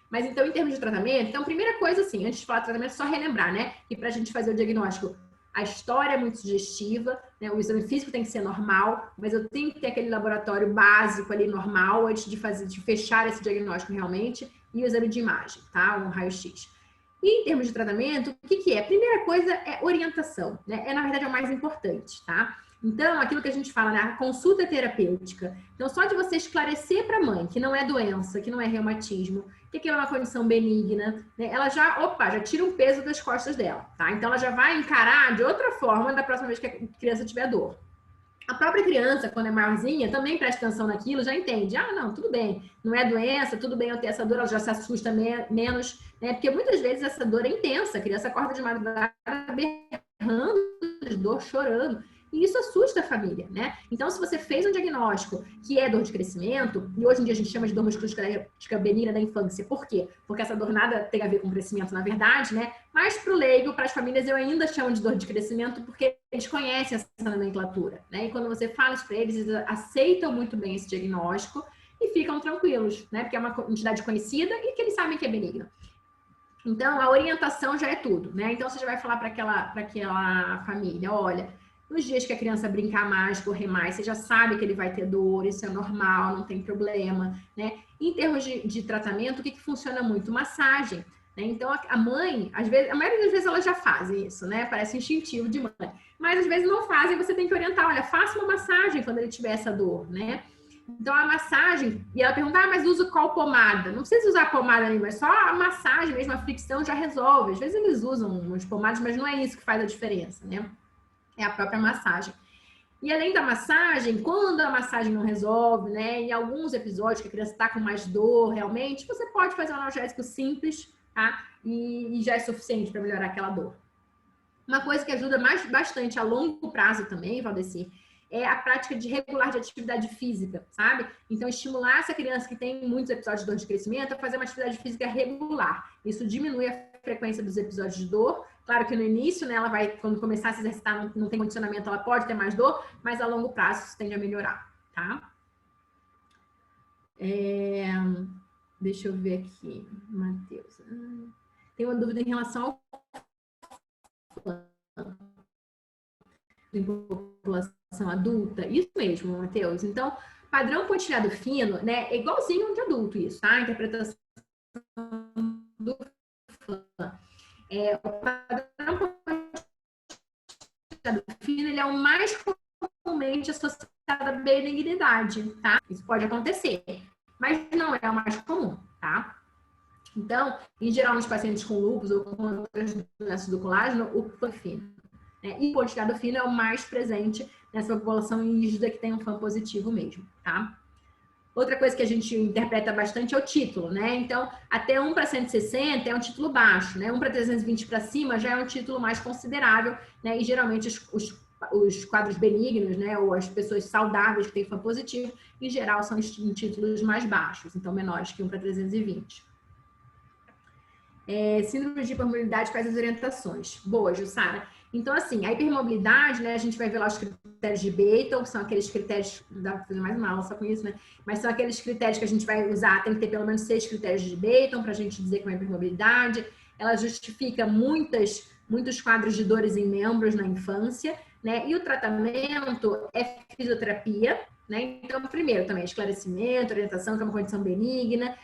Mas então, em termos de tratamento, então, primeira coisa, assim, antes de falar de tratamento, só relembrar, né? Que para a gente fazer o diagnóstico, a história é muito sugestiva, né? O exame físico tem que ser normal, mas eu tenho que ter aquele laboratório básico ali normal antes de fechar esse diagnóstico realmente, e o exame de imagem, tá? Um raio-x. E em termos de tratamento, o que é? A primeira coisa é orientação, né? Na verdade, é o mais importante, tá? Então, aquilo que a gente fala, né? A consulta terapêutica. Então, só de você esclarecer para a mãe que não é doença, que não é reumatismo, que aquilo é uma condição benigna, né? Ela já tira um peso das costas dela, tá? Então, ela já vai encarar de outra forma da próxima vez que a criança tiver dor. A própria criança, quando é maiorzinha, também presta atenção naquilo, já entende. Ah, não, tudo bem, não é doença, tudo bem eu ter essa dor, ela já se assusta menos, né? Porque muitas vezes essa dor é intensa, a criança acorda de madrugada berrando de dor, chorando. E isso assusta a família, né? Então, se você fez um diagnóstico que é dor de crescimento, e hoje em dia a gente chama de dor musculoesquelética benigna da infância, por quê? Porque essa dor nada tem a ver com crescimento, na verdade, né? Mas para o leigo, para as famílias, eu ainda chamo de dor de crescimento, porque eles conhecem essa nomenclatura, né? E quando você fala isso para eles, eles aceitam muito bem esse diagnóstico e ficam tranquilos, né? Porque é uma entidade conhecida e que eles sabem que é benigna. Então, a orientação já é tudo, né? Então, você já vai falar para aquela família, olha, nos dias que a criança brincar mais, correr mais, você já sabe que ele vai ter dor, isso é normal, não tem problema, né? Em termos de tratamento, o que funciona muito? Massagem, né? Então, a mãe, às vezes, a maioria das vezes ela já faz isso, né? Parece instintivo de mãe. Mas, às vezes, não fazem, você tem que orientar, olha, faça uma massagem quando ele tiver essa dor, né? Então, a massagem, e ela pergunta, mas uso qual pomada? Não precisa usar pomada nenhuma, é só a massagem mesmo, a fricção já resolve. Às vezes eles usam umas pomadas, mas não é isso que faz a diferença, né? É a própria massagem. E além da massagem, quando a massagem não resolve, né? Em alguns episódios que a criança está com mais dor, realmente, você pode fazer um analgésico simples, tá? E já é suficiente para melhorar aquela dor. Uma coisa que ajuda bastante a longo prazo também, Valdecir, é a prática regular de atividade física, sabe? Então, estimular essa criança que tem muitos episódios de dor de crescimento a fazer uma atividade física regular. Isso diminui a frequência dos episódios de dor. Claro que no início, né, ela vai, quando começar a se exercitar, não tem condicionamento, ela pode ter mais dor, mas a longo prazo isso tende a melhorar, tá? Deixa eu ver aqui, Matheus. Tem uma dúvida em relação ao em população adulta? Isso mesmo, Matheus. Então, padrão pontilhado fino, né? É igualzinho de adulto isso, tá? A interpretação do FAM. O padrão pontilhado fino, ele é o mais comumente associado à benignidade, tá? Isso pode acontecer, mas não é o mais comum, tá? Então, em geral, nos pacientes com lúpus ou com outras doenças do colágeno, o FAM fino. E o pontilhado fino é o mais presente nessa população rígida que tem um FAM positivo mesmo, tá? Outra coisa que a gente interpreta bastante é o título, né? Então, até 1 para 160 é um título baixo, né? 1 para 320 para cima já é um título mais considerável, né? E geralmente os quadros benignos, né? Ou as pessoas saudáveis que têm FAM positivo, em geral, são em títulos mais baixos, então menores que 1 para 320. Síndrome de hipermobilidade, quais as orientações? Boa, Jussara. Então, assim, a hipermobilidade, né, a gente vai ver lá os critérios de Beighton, que são aqueles critérios, dá para fazer mais uma aula só com isso, né? Mas são aqueles critérios que a gente vai usar, tem que ter pelo menos 6 critérios de Beighton para a gente dizer que é uma hipermobilidade. Ela justifica muitos quadros de dores em membros na infância, né? E o tratamento é fisioterapia, né? Então, primeiro também esclarecimento, orientação, que é uma condição benigna,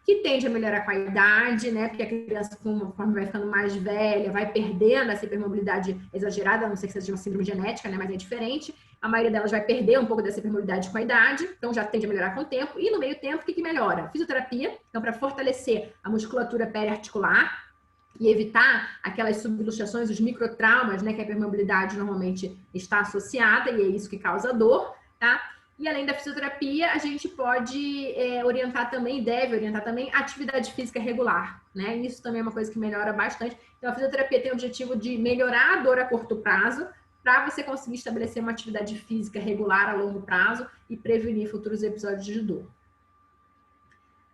que tende a melhorar com a idade, né? Porque a criança, conforme vai ficando mais velha, vai perdendo essa hipermobilidade exagerada, a não ser que seja uma síndrome genética, né? Mas é diferente. A maioria delas vai perder um pouco dessa hipermobilidade com a idade, então já tende a melhorar com o tempo. E no meio tempo, o que melhora? Fisioterapia, então para fortalecer a musculatura periarticular e evitar aquelas subluxações, os microtraumas, né? Que a hipermobilidade normalmente está associada, e é isso que causa dor, tá? E além da fisioterapia, a gente pode orientar também, deve orientar também, a atividade física regular, né? Isso também é uma coisa que melhora bastante. Então, a fisioterapia tem o objetivo de melhorar a dor a curto prazo, para você conseguir estabelecer uma atividade física regular a longo prazo e prevenir futuros episódios de dor.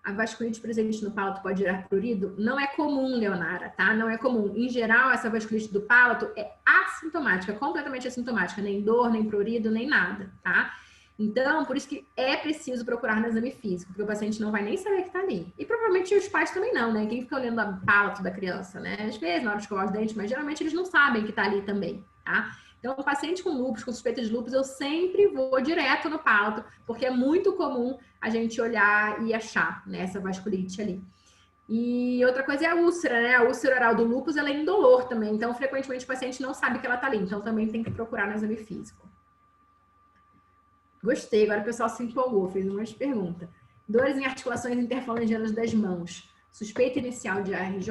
A vasculite presente no palato pode gerar prurido? Não é comum, Leonara, tá? Não é comum. Em geral, essa vasculite do palato é assintomática, completamente assintomática. Nem dor, nem prurido, nem nada, tá? Então, por isso que é preciso procurar no exame físico, porque o paciente não vai nem saber que tá ali. E provavelmente os pais também não, né? Quem fica olhando o palato da criança, né? Às vezes, na hora de escovar os dentes, mas geralmente eles não sabem que tá ali também, tá? Então, o paciente com lúpus, com suspeita de lúpus, eu sempre vou direto no palato, porque é muito comum a gente olhar e achar, né, essa vasculite ali. E outra coisa é a úlcera, né? A úlcera oral do lúpus, ela é indolor também. Então, frequentemente, o paciente não sabe que ela tá ali. Então, também tem que procurar no exame físico. Gostei, agora o pessoal se empolgou, fez umas perguntas. Dores em articulações interfalangianas das mãos. Suspeita inicial de ARJ?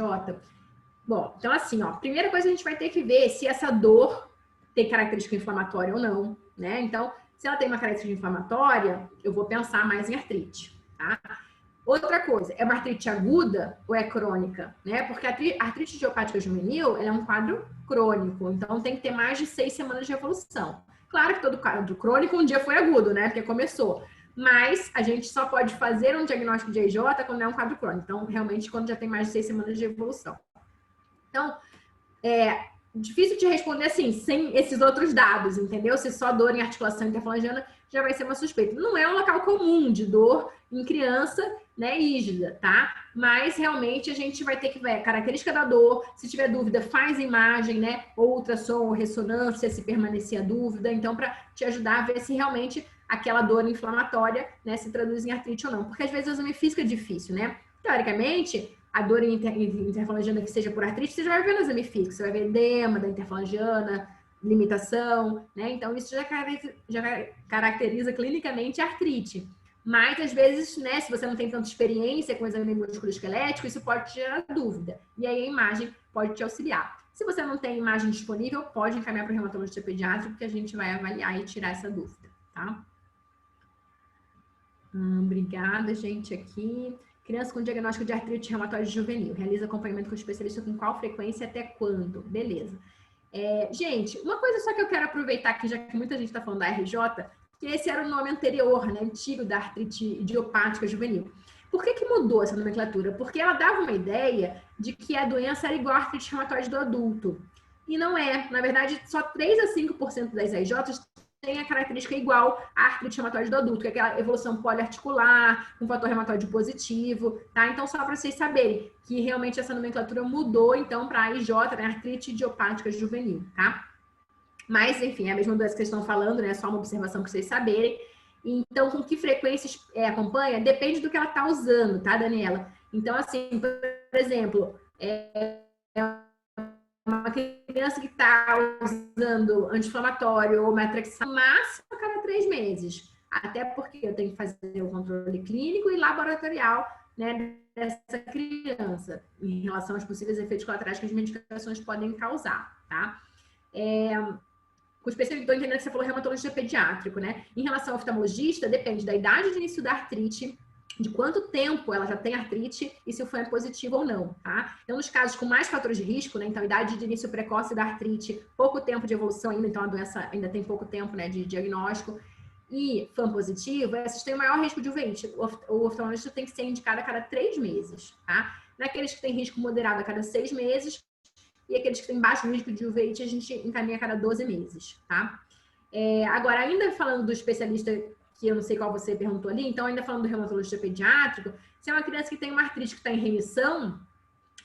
Bom, então assim, ó, primeira coisa a gente vai ter que ver se essa dor tem característica inflamatória ou não, né? Então, se ela tem uma característica inflamatória, eu vou pensar mais em artrite, tá? Outra coisa, é uma artrite aguda ou é crônica, né? Porque a artrite idiopática juvenil, ela é um quadro crônico, então tem que ter mais de 6 semanas de evolução. Claro que todo quadro crônico um dia foi agudo, né? Porque começou. Mas a gente só pode fazer um diagnóstico de EJ quando é um quadro crônico. Então, realmente, quando já tem mais de 6 semanas de evolução. Então, é difícil de responder assim, sem esses outros dados, entendeu? Se só dor em articulação interfalangiana já vai ser uma suspeita. Não é um local comum de dor em criança, né, rígida, tá? Mas realmente a gente vai ter que ver a característica da dor. Se tiver dúvida, faz imagem, né? Ou ultrassom ou ressonância, se permanecer a dúvida. Então, para te ajudar a ver se realmente aquela dor inflamatória, né, se traduz em artrite ou não. Porque às vezes o exame físico é difícil, né? Teoricamente, a dor interfalangiana que seja por artrite, você já vai ver no exame físico. Você vai ver edema da interfalangiana, limitação, né? Então, isso já caracteriza clinicamente a artrite. Mas, às vezes, né, se você não tem tanta experiência com o exame musculoesquelético, isso pode gerar dúvida. E aí a imagem pode te auxiliar. Se você não tem imagem disponível, pode encaminhar para o reumatologista pediátrico, que a gente vai avaliar e tirar essa dúvida, tá? Obrigada, gente, aqui. Criança com diagnóstico de artrite reumatoide juvenil. Realiza acompanhamento com especialista com qual frequência e até quando? Beleza. Gente, uma coisa só que eu quero aproveitar aqui, já que muita gente está falando da RJ, que esse era o nome anterior, né, antigo da artrite idiopática juvenil. Por que mudou essa nomenclatura? Porque ela dava uma ideia de que a doença era igual à artrite reumatoide do adulto. E não é. Na verdade, só 3 a 5% das RJs tem a característica igual à artrite reumatoide do adulto, que é aquela evolução poliarticular, com fator reumatoide positivo, tá? Então, só para vocês saberem que realmente essa nomenclatura mudou, então, para a IJ, né? Artrite idiopática juvenil, tá? Mas, enfim, é a mesma doença que vocês estão falando, né? Só uma observação para vocês saberem. Então, com que frequência acompanha? Depende do que ela está usando, tá, Daniela? Então, assim, por exemplo, uma criança que está usando anti-inflamatório ou metrexato, máximo a cada 3 meses. Até porque eu tenho que fazer o controle clínico e laboratorial, né, dessa criança, em relação aos possíveis efeitos colaterais que as medicações podem causar, tá? Com especialista, estou entendendo que você falou reumatologista pediátrico, né? Em relação ao oftalmologista, depende da idade de início da artrite, de quanto tempo ela já tem artrite e se foi positivo ou não, tá? Então, nos casos com mais fatores de risco, né? Então, idade de início precoce da artrite, pouco tempo de evolução ainda, então a doença ainda tem pouco tempo, né, de diagnóstico, e FAM positivo, esses têm maior risco de uveíte. O oftalmologista tem que ser indicado a cada 3 meses, tá? Naqueles que têm risco moderado a cada 6 meses, e aqueles que têm baixo risco de uveíte, a gente encaminha a cada 12 meses, tá? Agora, ainda falando do especialista, que eu não sei qual você perguntou ali, então ainda falando do reumatologista pediátrico, se é uma criança que tem uma artrite que está em remissão,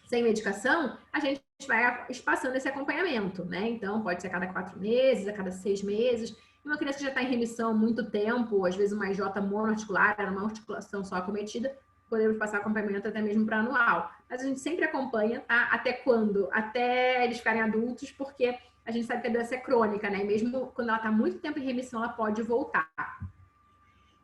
sem medicação, a gente vai espaçando esse acompanhamento, né? Então, pode ser a cada 4 meses, a cada 6 meses. Uma criança que já está em remissão há muito tempo, às vezes uma IJ monoarticular, era uma articulação só acometida, podemos passar acompanhamento até mesmo para anual. Mas a gente sempre acompanha, tá? Até quando? Até eles ficarem adultos, porque a gente sabe que a doença é crônica, né? E mesmo quando ela está muito tempo em remissão, ela pode voltar.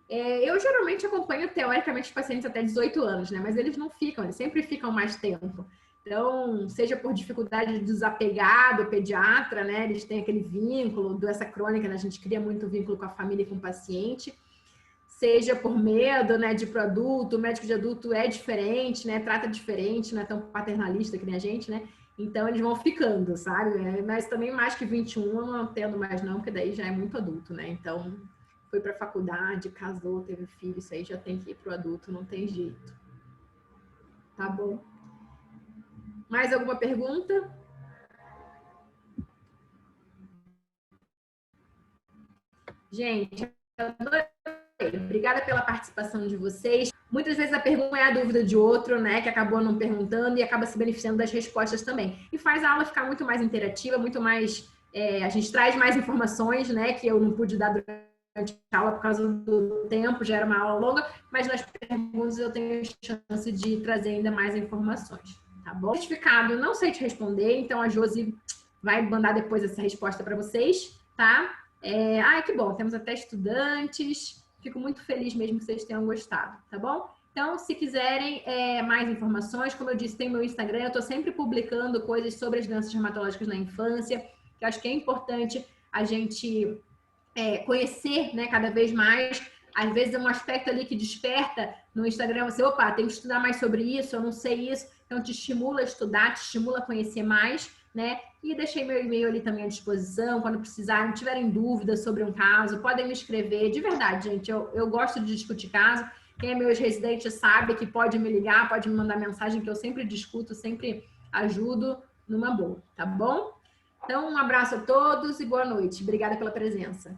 Eu geralmente acompanho, teoricamente, os pacientes até 18 anos, né? Mas eles não ficam, eles sempre ficam mais tempo. Então, seja por dificuldade de desapegar do pediatra, né? Eles têm aquele vínculo, doença crônica, né? A gente cria muito vínculo com a família e com o paciente. Seja por medo, né, de ir pro adulto, o médico de adulto é diferente, né? Trata diferente, não é tão paternalista que nem a gente, né? Então, eles vão ficando, sabe? Mas também mais que 21 eu não tendo mais não, porque daí já é muito adulto, né? Então, foi para faculdade, casou, teve filho, isso aí já tem que ir pro adulto, não tem jeito. Tá bom? Mais alguma pergunta? Gente, adorei. Obrigada pela participação de vocês. Muitas vezes a pergunta é a dúvida de outro, né, que acabou não perguntando e acaba se beneficiando das respostas também. E faz a aula ficar muito mais interativa, muito mais... a gente traz mais informações, né, que eu não pude dar durante a aula por causa do tempo, já era uma aula longa, mas nas perguntas eu tenho chance de trazer ainda mais informações, tá bom? Certificado, não sei te responder, então a Josi vai mandar depois essa resposta para vocês, tá? Que bom, temos até estudantes, fico muito feliz mesmo que vocês tenham gostado, tá bom? Então, se quiserem mais informações, como eu disse, tem meu Instagram, eu estou sempre publicando coisas sobre as doenças reumatológicas na infância, que eu acho que é importante a gente conhecer, né, cada vez mais. Às vezes é um aspecto ali que desperta no Instagram, você, opa, tem que estudar mais sobre isso, eu não sei isso, então te estimula a estudar, te estimula a conhecer mais, né? E deixei meu e-mail ali também à disposição, quando precisarem, tiverem dúvidas sobre um caso, podem me escrever, de verdade, gente, eu gosto de discutir caso, quem é meus residentes sabe que pode me ligar, pode me mandar mensagem, que eu sempre discuto, sempre ajudo numa boa, tá bom? Então, um abraço a todos e boa noite. Obrigada pela presença.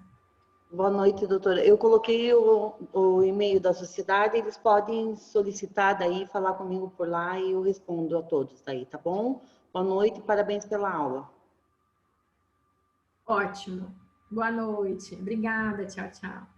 Boa noite, doutora. Eu coloquei o e-mail da sociedade, eles podem solicitar daí, falar comigo por lá e eu respondo a todos daí, tá bom? Boa noite e parabéns pela aula. Ótimo. Boa noite. Obrigada. Tchau, tchau.